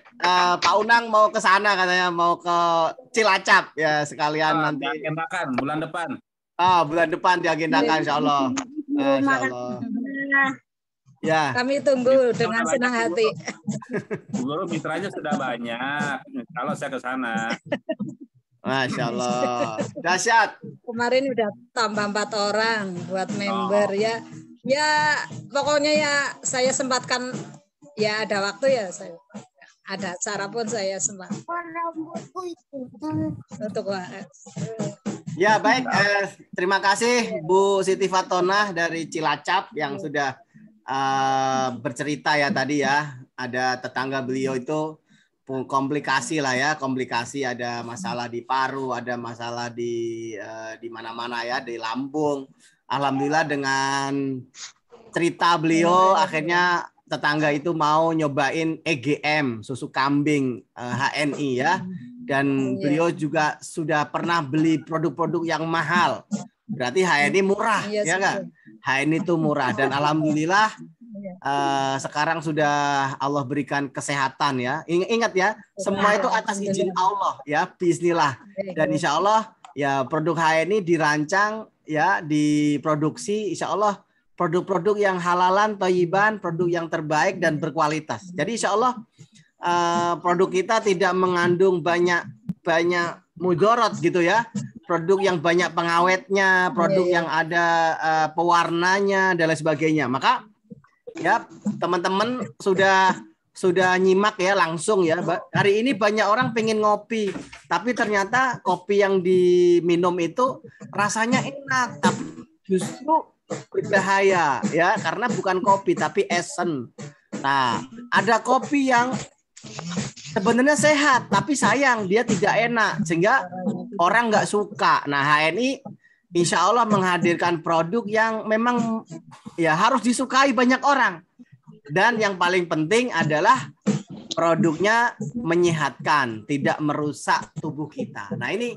Pak Unang mau ke sana katanya, mau ke Cilacap ya sekalian nanti. Diagendakan bulan depan. Bulan depan diagendakan insya Allah. Insya Allah. Ya. Kami tunggu dengan senang hati. Guru mitranya sudah banyak. Kalau saya ke sana. Masya Allah. Dahsyat. Kemarin udah tambah 4 orang buat member ya. Ya pokoknya ya saya sempatkan ya ada waktu ya saya. Ada acara pun saya sempat. Untuk ya baik. Terima kasih Bu Siti Fatona dari Cilacap yang sudah bercerita ya tadi ya, ada tetangga beliau itu komplikasi lah ya, ada masalah di paru, ada masalah di mana-mana ya, di lambung. Alhamdulillah dengan cerita beliau akhirnya tetangga itu mau nyobain EGM, susu kambing HNI ya. Dan beliau juga sudah pernah beli produk-produk yang mahal. Berarti HNI murah, ya nggak? HNI itu murah. Dan alhamdulillah sekarang sudah Allah berikan kesehatan ya. Ingat ya, semua itu atas izin Allah ya, bismillah. Dan insya Allah ya produk HNI dirancang ya, diproduksi insya Allah produk-produk yang halalan, thayyiban, produk yang terbaik dan berkualitas. Jadi insya Allah produk kita tidak mengandung banyak mudorot gitu ya. Produk yang banyak pengawetnya, produk yang ada pewarnanya dan lain sebagainya. Maka ya teman-teman sudah nyimak ya langsung ya. Hari ini banyak orang pengen ngopi, tapi ternyata kopi yang diminum itu rasanya enak, tapi justru berbahaya ya, karena bukan kopi tapi esen. Nah, ada kopi yang sebenarnya sehat, tapi sayang dia tidak enak sehingga orang nggak suka. Nah, HNI insya Allah menghadirkan produk yang memang ya harus disukai banyak orang. Dan yang paling penting adalah produknya menyehatkan, tidak merusak tubuh kita. Nah, ini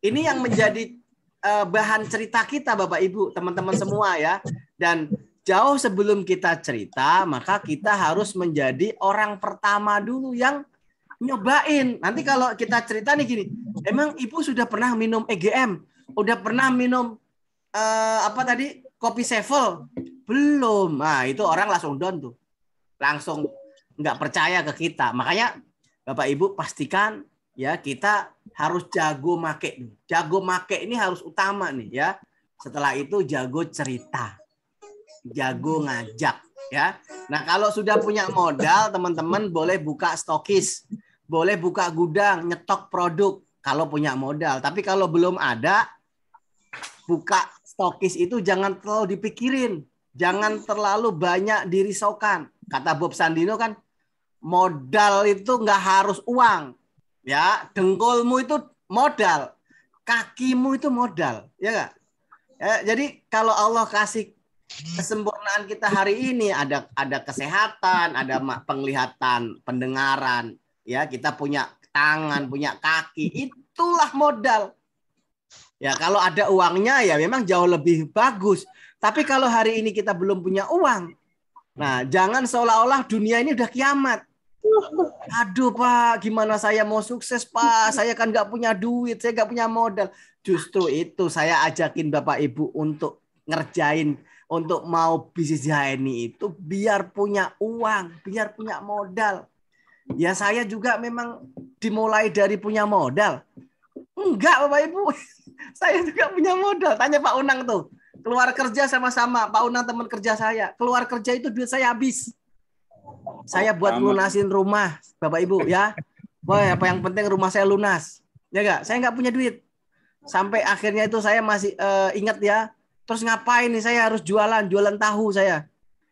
yang menjadi bahan cerita kita Bapak Ibu, teman-teman semua ya. Dan jauh sebelum kita cerita, maka kita harus menjadi orang pertama dulu yang nyobain. Nanti kalau kita cerita nih gini, emang Ibu sudah pernah minum EGM? Udah pernah minum kopi Sevel? Belum. Nah, itu orang langsung down tuh. Langsung nggak percaya ke kita. Makanya Bapak Ibu pastikan ya kita harus jago make. Jago make ini harus utama nih ya. Setelah itu jago cerita. Jago ngajak ya. Nah, kalau sudah punya modal, teman-teman boleh buka stokis. Boleh buka gudang, nyetok produk kalau punya modal. Tapi kalau belum ada, buka stokis itu jangan terlalu dipikirin. Jangan terlalu banyak dirisaukan. Kata Bob Sandino kan, modal itu nggak harus uang. Ya, dengkulmu itu modal. Kakimu itu modal. Ya nggak? Ya, jadi kalau Allah kasih kesempurnaan kita hari ini, ada kesehatan, ada penglihatan, pendengaran, ya kita punya tangan, punya kaki, itulah modal. Ya kalau ada uangnya ya memang jauh lebih bagus. Tapi kalau hari ini kita belum punya uang, nah jangan seolah-olah dunia ini udah kiamat. Aduh Pak, gimana saya mau sukses Pak? Saya kan nggak punya duit, saya nggak punya modal. Justru itu saya ajakin Bapak Ibu untuk ngerjain, untuk mau bisnis HNI itu biar punya uang, biar punya modal. Ya saya juga memang dimulai dari punya modal. Enggak Bapak Ibu, saya juga punya modal. Tanya Pak Unang tuh, keluar kerja sama-sama. Pak Unang teman kerja saya, keluar kerja itu duit saya habis. Saya buat lunasin rumah, Bapak Ibu ya. Wah, apa yang penting rumah saya lunas. Ya enggak, saya enggak punya duit. Sampai akhirnya itu saya masih ingat ya. Terus ngapain nih saya harus jualan tahu saya.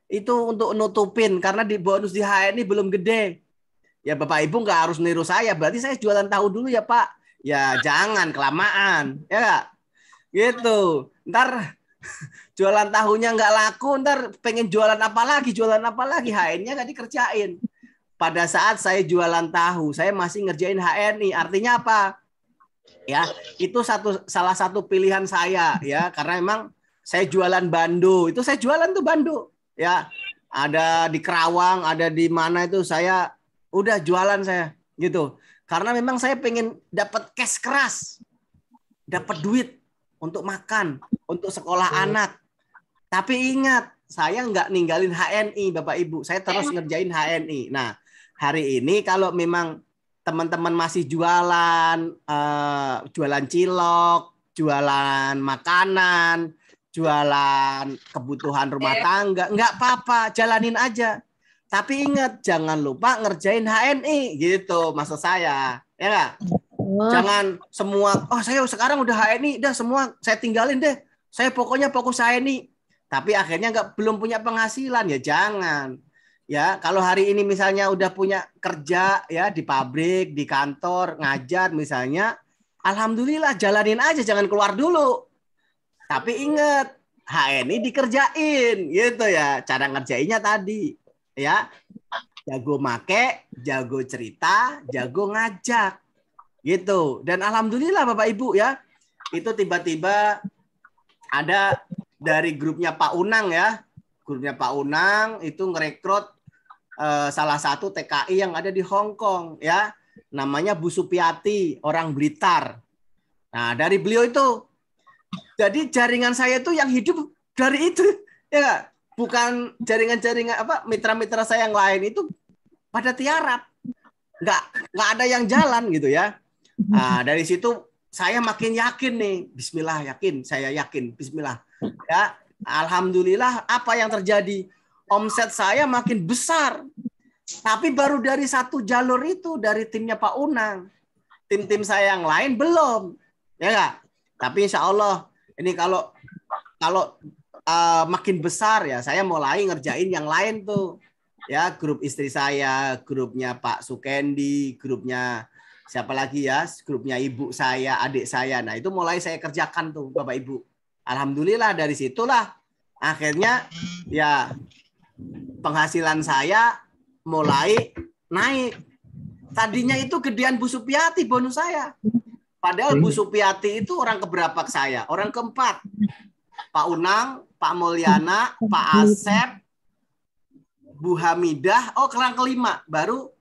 Itu untuk nutupin karena di bonus di HNI belum gede. Ya Bapak Ibu nggak harus niru saya, berarti saya jualan tahu dulu ya Pak. Ya jangan kelamaan, ya enggak? Gitu. Ntar jualan tahunya nggak laku, ntar pengen jualan apa lagi, HNI-nya nggak dikerjain. Pada saat saya jualan tahu, saya masih ngerjain HNI. Artinya apa? Ya, itu salah satu pilihan saya ya, karena memang saya jualan bando. Itu saya jualan tuh bando. Ya, ada di Kerawang, ada di mana itu saya udah jualan saya gitu. Karena memang saya pengen dapat cash keras. Dapat duit untuk makan, untuk sekolah anak. Tapi ingat, saya nggak ninggalin HNI, Bapak Ibu. Saya terus ngerjain HNI. Nah, hari ini kalau memang teman-teman masih jualan cilok, jualan makanan, jualan kebutuhan rumah tangga, nggak apa-apa, jalanin aja. Tapi ingat, jangan lupa ngerjain HNI, gitu maksud saya. Ya nggak? Jangan semua, saya sekarang udah HNI, dah semua saya tinggalin deh. Saya pokoknya fokus HNI. Tapi akhirnya belum punya penghasilan, ya jangan. Ya, kalau hari ini misalnya udah punya kerja ya di pabrik, di kantor, ngajar misalnya, alhamdulillah jalanin aja, jangan keluar dulu. Tapi ingat, HNI dikerjain gitu ya. Cara ngerjainnya tadi. ya. Jago make, jago cerita, jago ngajak. Gitu. Dan alhamdulillah Bapak Ibu ya, itu tiba-tiba ada dari grupnya Pak Unang ya. Grupnya Pak Unang itu ngerekrut salah satu TKI yang ada di Hong Kong ya. Namanya Bu Supiati, orang Blitar. Nah, dari beliau itu. Jadi jaringan saya itu yang hidup dari itu. Ya nggak? Bukan jaringan-jaringan mitra-mitra saya yang lain itu pada tiarap. Nggak ada yang jalan gitu ya. Nah, dari situ saya makin yakin nih. Bismillah, yakin. Saya yakin. Bismillah. Ya, alhamdulillah apa yang terjadi? Omset saya makin besar. Tapi baru dari satu jalur itu, dari timnya Pak Unang. Tim-tim saya yang lain belum. Ya nggak? Tapi insya Allah ini kalau makin besar ya, saya mulai ngerjain yang lain tuh. Ya, grup istri saya, grupnya Pak Sukendi, grupnya siapa lagi ya, grupnya ibu saya, adik saya. Nah, itu mulai saya kerjakan tuh, Bapak Ibu. Alhamdulillah dari situlah akhirnya ya penghasilan saya mulai naik. Tadinya itu gedean Bu Supiati bonus saya. Padahal Bu Supiati itu orang keberapa saya? Orang keempat. Pak Unang, Pak Mulyana, Pak Asep, Bu Hamidah, orang kelima, baru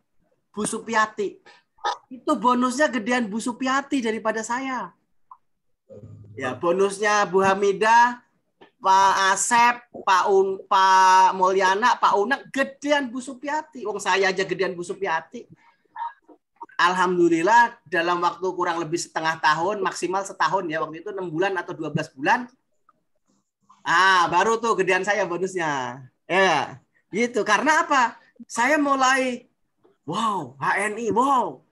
Bu Supiati. Itu bonusnya gedean Bu Supiati daripada saya. Ya, bonusnya Bu Hamidah, Pak Asep, Pak Mulyana, Pak Unang, gedean Bu Supiati. Wong saya aja gedean Bu Supiati. Alhamdulillah dalam waktu kurang lebih setengah tahun, maksimal setahun ya, waktu itu 6 bulan atau 12 bulan. Baru tuh gedean saya bonusnya. Ya, gitu. Karena apa? Saya mulai, wow, HNI, wow,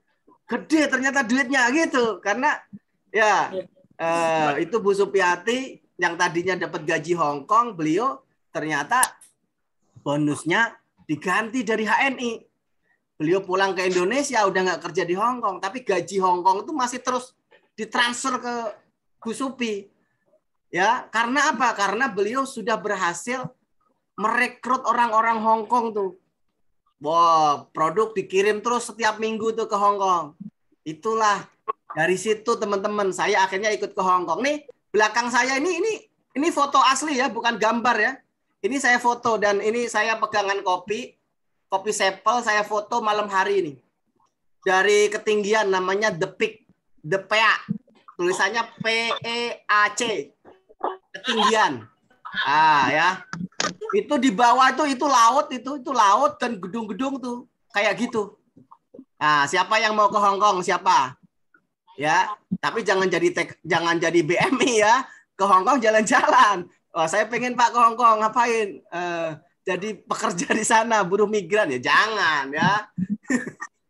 gede ternyata duitnya gitu. Karena ya itu Bu Supiati yang tadinya dapat gaji Hong Kong, beliau ternyata bonusnya diganti dari HNI. Beliau pulang ke Indonesia udah nggak kerja di Hong Kong, tapi gaji Hong Kong itu masih terus ditransfer ke Bu Supi. Ya, karena apa? Karena beliau sudah berhasil merekrut orang-orang Hong Kong tuh. Wow, produk dikirim terus setiap minggu tuh ke Hong Kong. Itulah dari situ teman-teman saya akhirnya ikut ke Hong Kong. Nih, belakang saya ini foto asli ya, bukan gambar ya. Ini saya foto dan ini saya pegangan kopi sampel saya foto malam hari ini. Dari ketinggian namanya The Peak, The Peak. Tulisannya PEAC. Ketinggian. Ya. Itu di bawah itu laut itu laut dan gedung-gedung tuh kayak gitu. Siapa yang mau ke Hong Kong? Siapa? Ya, tapi jangan jadi BMI ya. Ke Hong Kong jalan-jalan. Saya pengen Pak ke Hong Kong, ngapain? Jadi pekerja di sana, buruh migran ya, jangan ya.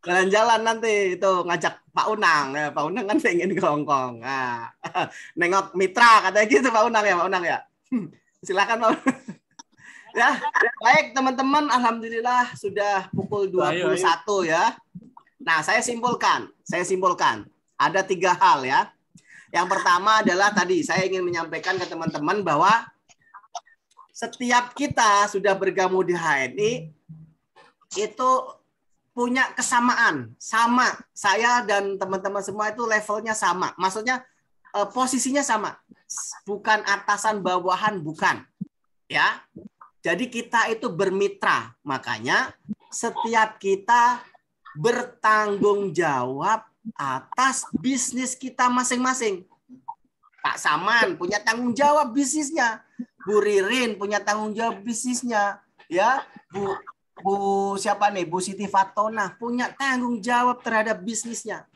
Jalan-jalan nanti itu ngajak Pak Unang ya. Pak Unang kan pengen ke Hong Kong. Nengok mitra katanya gitu Pak Unang ya. Silakan Pak. Ya, baik teman-teman, alhamdulillah sudah pukul 21 ya. Nah, saya simpulkan. Ada 3 hal ya. Yang pertama adalah tadi saya ingin menyampaikan ke teman-teman bahwa setiap kita sudah bergabung di HNI itu punya kesamaan, sama. Saya dan teman-teman semua itu levelnya sama. Maksudnya posisinya sama. Bukan atasan bawahan, bukan. Ya. Jadi kita itu bermitra. Makanya setiap kita bertanggung jawab atas bisnis kita masing-masing. Pak Saman punya tanggung jawab bisnisnya. Bu Ririn punya tanggung jawab bisnisnya. Ya, Bu siapa nih? Bu Siti Fatona punya tanggung jawab terhadap bisnisnya.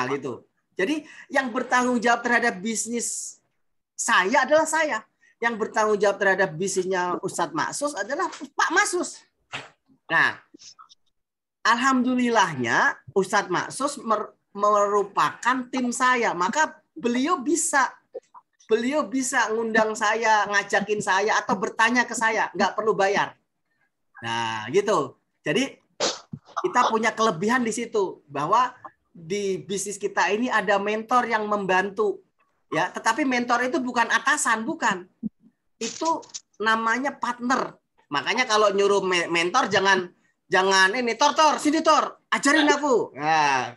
Gitu. Jadi yang bertanggung jawab terhadap bisnis saya adalah saya. Yang bertanggung jawab terhadap bisnisnya Ustadz Maksus adalah Pak Maksus. Nah, alhamdulillahnya Ustadz Maksus merupakan tim saya. Maka beliau bisa ngundang saya, ngajakin saya, atau bertanya ke saya. Nggak perlu bayar. Nah, gitu. Jadi kita punya kelebihan di situ bahwa di bisnis kita ini ada mentor yang membantu, ya. Tetapi mentor itu bukan atasan, bukan. Itu namanya partner. Makanya kalau nyuruh mentor jangan ini Tor sini Tor, ajarin aku. Nah,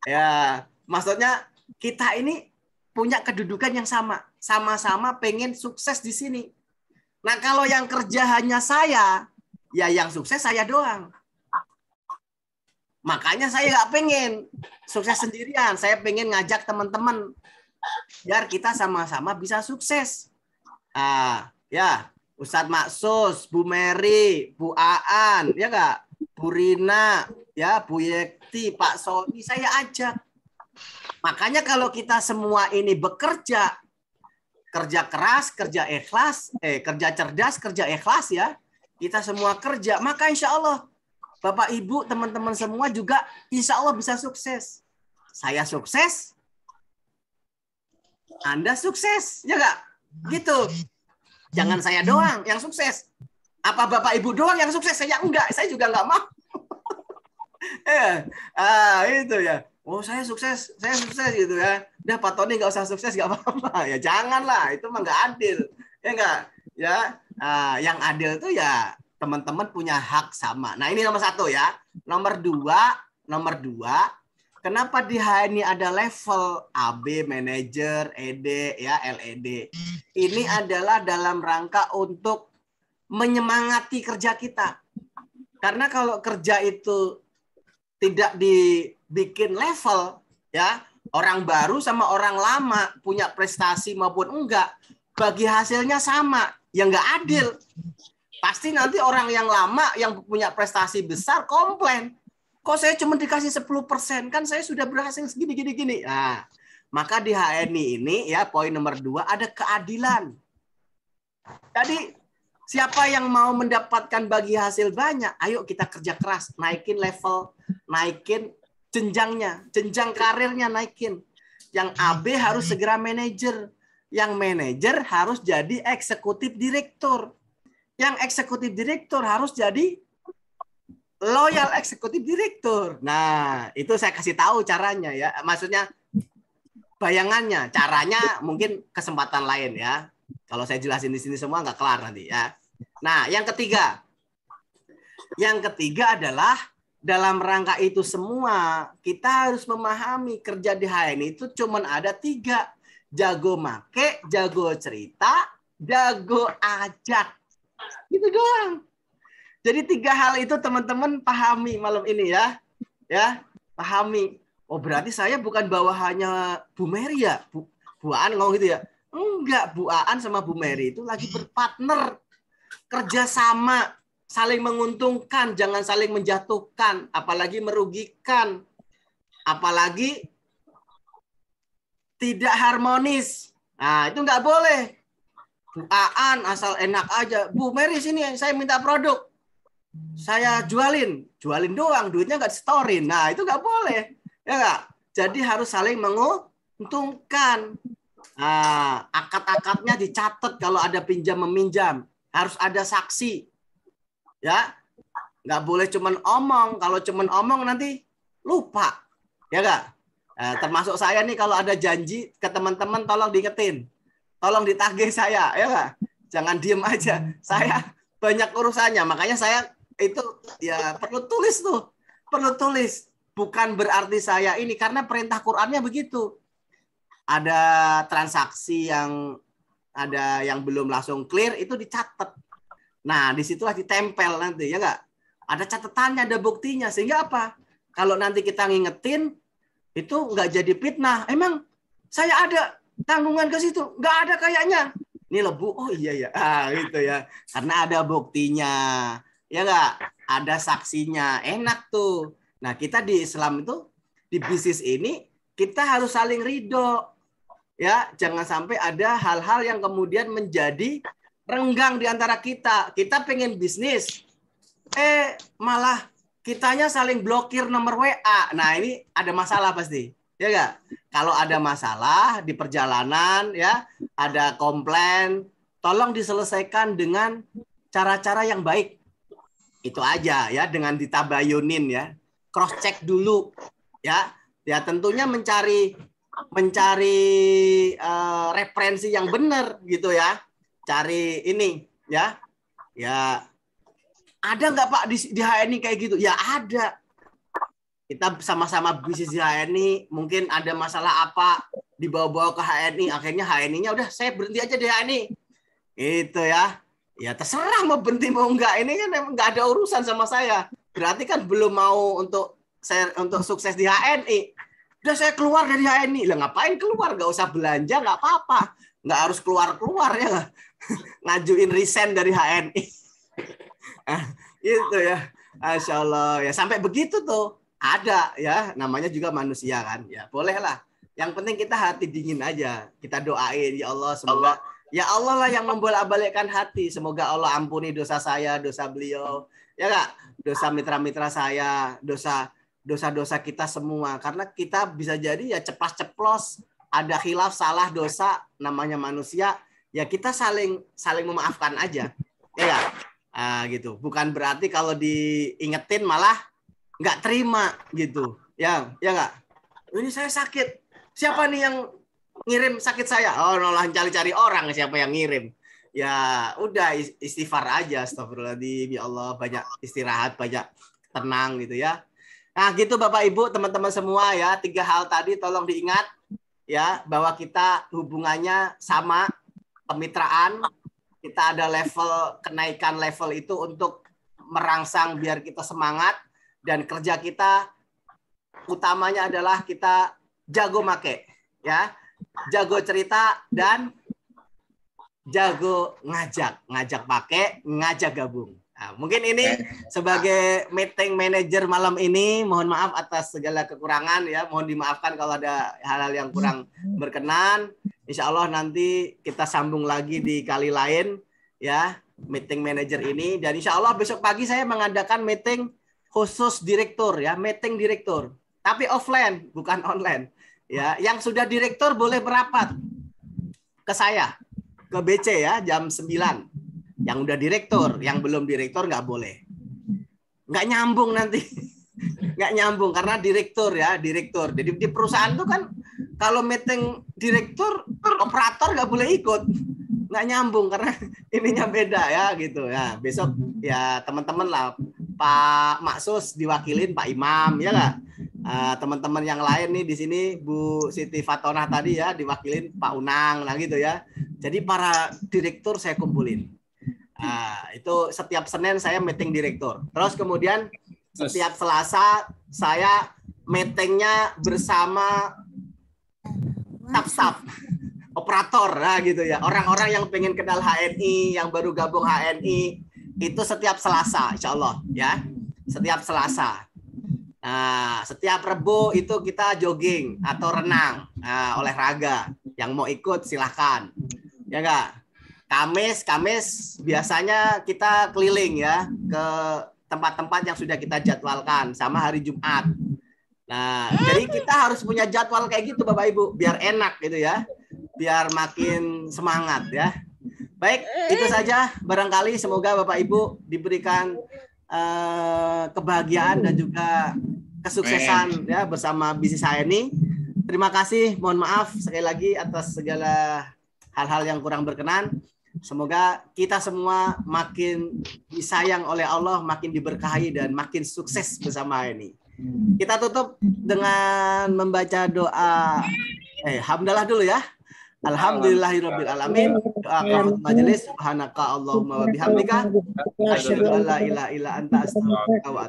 ya maksudnya kita ini punya kedudukan yang sama-sama pengen sukses di sini. Nah, kalau yang kerja hanya saya, ya yang sukses saya doang. Makanya saya nggak pengen sukses sendirian. Saya pengen ngajak teman-teman biar kita sama-sama bisa sukses. Ya, Ustadz Maksus, Bu Mary, Bu Aan, ya nggak? Bu Rina, ya, Bu Yekti, Pak Sony, saya ajak. Makanya kalau kita semua ini bekerja, kerja keras, kerja ikhlas, kerja cerdas, kerja ikhlas ya, kita semua kerja, maka insya Allah Bapak Ibu, teman-teman semua juga insya Allah bisa sukses. Saya sukses, Anda sukses, ya nggak? Gitu. Jangan saya doang yang sukses. Apa Bapak Ibu doang yang sukses? Saya enggak, saya juga enggak mau. Itu ya. Oh, saya sukses gitu ya. Udah Pak Tony nggak usah sukses nggak apa-apa. Ya janganlah, itu mah nggak adil. Ya enggak? Ya, yang adil itu ya teman-teman punya hak sama. Nah, ini nomor 1 ya. Nomor 2, kenapa di HNI ada level AB, manager, ED, ya, LED. Ini adalah dalam rangka untuk menyemangati kerja kita. Karena kalau kerja itu tidak dibikin level, ya, orang baru sama orang lama punya prestasi maupun enggak, bagi hasilnya sama, ya enggak adil. Pasti nanti orang yang lama yang punya prestasi besar komplain. Kok saya cuma dikasih 10%? Kan saya sudah berhasil segini. Nah, maka di HNI ini ya poin nomor 2 ada keadilan. Jadi siapa yang mau mendapatkan bagi hasil banyak, ayo kita kerja keras, naikin level, naikin jenjangnya, jenjang karirnya naikin. Yang AB harus segera manajer, yang manajer harus jadi eksekutif direktur. Yang eksekutif direktur harus jadi loyal eksekutif direktur. Nah, itu saya kasih tahu caranya ya. Maksudnya bayangannya, caranya mungkin kesempatan lain ya. Kalau saya jelasin di sini semua nggak kelar nanti ya. Nah, yang ketiga adalah dalam rangka itu semua kita harus memahami kerja di HNI itu cuman ada 3. Jago make, jago cerita, jago ajak. Gitu doang. Jadi 3 hal itu teman-teman pahami malam ini ya. Ya, pahami. Oh, berarti saya bukan bawahannya Bu Mary ya? Bu Aan ngomong gitu ya? Enggak, Bu Aan sama Bu Mary itu lagi berpartner. Kerja sama, saling menguntungkan, jangan saling menjatuhkan, apalagi merugikan. Apalagi tidak harmonis. Nah, itu enggak boleh. Bu Aan asal enak aja. Bu Mary sini saya minta produk. Saya jualin doang, duitnya nggak storin. Nah, itu nggak boleh. Ya nggak? Jadi harus saling menguntungkan. Nah, akad-akadnya dicatat kalau ada pinjam meminjam. Harus ada saksi. Ya. Nggak boleh cuman omong. Kalau cuman omong nanti lupa. Ya nggak? Termasuk saya nih kalau ada janji ke teman-teman tolong diingetin. Tolong ditagih saya, ya nggak? Jangan diem aja. Saya banyak urusannya, makanya saya itu ya perlu tulis tuh. Perlu tulis. Bukan berarti saya ini, karena perintah Qur'annya begitu. Ada transaksi yang belum langsung clear, itu dicatat. Nah, disitulah ditempel nanti, ya nggak? Ada catatannya, ada buktinya. Sehingga apa? Kalau nanti kita ngingetin, itu nggak jadi fitnah. Emang saya ada tanggungan ke situ? Nggak ada kayaknya. Ini loh Bu, oh iya ya, gitu ya. Karena ada buktinya, ya nggak? Ada saksinya, enak tuh. Nah kita di Islam itu, di bisnis ini, kita harus saling ridho. Ya, jangan sampai ada hal-hal yang kemudian menjadi renggang di antara kita. Kita pengen bisnis, malah kitanya saling blokir nomor WA. Nah ini ada masalah pasti. Ya nggak? Kalau ada masalah di perjalanan, ya ada komplain, tolong diselesaikan dengan cara-cara yang baik. Itu aja ya, dengan ditabayunin ya, cross check dulu ya. Ya tentunya mencari referensi yang benar gitu ya. Cari ini ya, Ya, ada nggak Pak di HNI kayak gitu? Ya ada. Kita sama-sama bisnis di HNI, mungkin ada masalah apa, dibawa-bawa ke HNI, akhirnya HNI-nya udah saya berhenti aja di HNI. Itu ya. Ya terserah mau berhenti mau enggak. Ini kan emang nggak ada urusan sama saya. Berarti kan belum mau untuk sukses di HNI. Udah saya keluar dari HNI. Lah ngapain keluar? Nggak usah belanja, nggak apa-apa. Nggak harus keluar-keluar ya. Ngajuin resign dari HNI. Itu ya. Masya Allah. Ya sampai begitu tuh. Ada ya. Namanya juga manusia kan. Ya bolehlah. Yang penting kita hati dingin aja. Kita doain ya Allah semoga ya Allah lah yang membolak-balikkan hati. Semoga Allah ampuni dosa saya, dosa beliau. Ya enggak? Dosa mitra-mitra saya, dosa-dosa kita semua. Karena kita bisa jadi ya ceplas-ceplos, ada khilaf, salah, dosa, namanya manusia. Ya kita saling memaafkan aja. Ya enggak? Gitu. Bukan berarti kalau diingetin malah nggak terima gitu. Ya enggak? Ini saya sakit. Siapa nih yang ngirim sakit saya? Oh, malah cari-cari orang siapa yang ngirim. Ya, udah istighfar aja, astagfirullahaladzim. Ya Allah, banyak istirahat, banyak tenang gitu ya. Nah, gitu Bapak Ibu, teman-teman semua ya, 3 hal tadi tolong diingat ya, bahwa kita hubungannya sama kemitraan, kita ada level kenaikan level itu untuk merangsang biar kita semangat dan kerja kita utamanya adalah kita jago make ya. Jago cerita dan jago ngajak pakai, ngajak gabung. Nah, mungkin ini sebagai meeting manager malam ini, mohon maaf atas segala kekurangan ya, mohon dimaafkan kalau ada hal-hal yang kurang berkenan. Insya Allah nanti kita sambung lagi di kali lain ya, meeting manager ini. Dan insya Allah besok pagi saya mengadakan meeting khusus direktur ya, meeting direktur, tapi offline bukan online. Ya, yang sudah direktur boleh merapat ke saya, ke BC ya, jam 9. Yang udah direktur, yang belum direktur nggak boleh. Nggak nyambung nanti. Nggak nyambung karena direktur ya, direktur. Jadi di perusahaan tuh kan kalau meeting direktur, operator nggak boleh ikut. Nggak nyambung karena ininya beda ya gitu ya. Besok ya teman-teman lah, Pak Maksus diwakilin Pak Imam ya nggak? Teman-teman yang lain nih di sini Bu Siti Fatonah tadi ya diwakilin Pak Unang nah gitu ya. Jadi para direktur saya kumpulin. Itu setiap Senin saya meeting direktur. Terus kemudian setiap Selasa saya meetingnya bersama staff operator nah gitu ya. Orang-orang yang pengen kenal HNI, yang baru gabung HNI itu setiap Selasa insya Allah ya. Setiap Selasa. Nah, setiap Rebo itu kita jogging atau renang, olahraga. Yang mau ikut silahkan, ya enggak? Kamis biasanya kita keliling ya ke tempat-tempat yang sudah kita jadwalkan sama hari Jumat. Nah, jadi kita harus punya jadwal kayak gitu Bapak Ibu, biar enak gitu ya, biar makin semangat ya. Baik, itu saja barangkali semoga Bapak Ibu diberikan kebahagiaan dan juga kesuksesan ya bersama bisnis HNI. Terima kasih, mohon maaf sekali lagi atas segala hal-hal yang kurang berkenan. Semoga kita semua makin disayang oleh Allah, makin diberkahi dan makin sukses bersama HNI. Kita tutup dengan membaca doa hamdalah dulu ya. Alhamdulillahirabbil alamin. Doa kafaratul majelis, subhanaka Allahumma wa bihamdika asyhadu an la ilaha illa anta astaghfiruka wa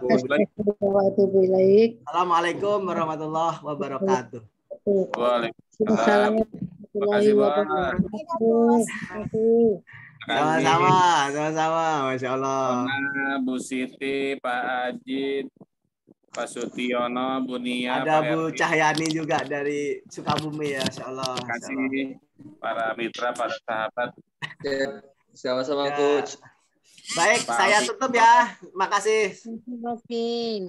atubu ilaik. Assalamualaikum warahmatullahi wabarakatuh. Waalaikumsalam. Terima kasih, Sama-sama, Masya Allah. Bu Siti, Pak Ajid, Pak Sutiono, Bu Nia, ada Pak Bu Erwin. Cahyani juga dari Sukabumi ya, Masya Allah. Terima kasih para mitra, para sahabat. Sama-sama Ya. Coach. Baik, saya tutup ya. Makasih. Terima kasih.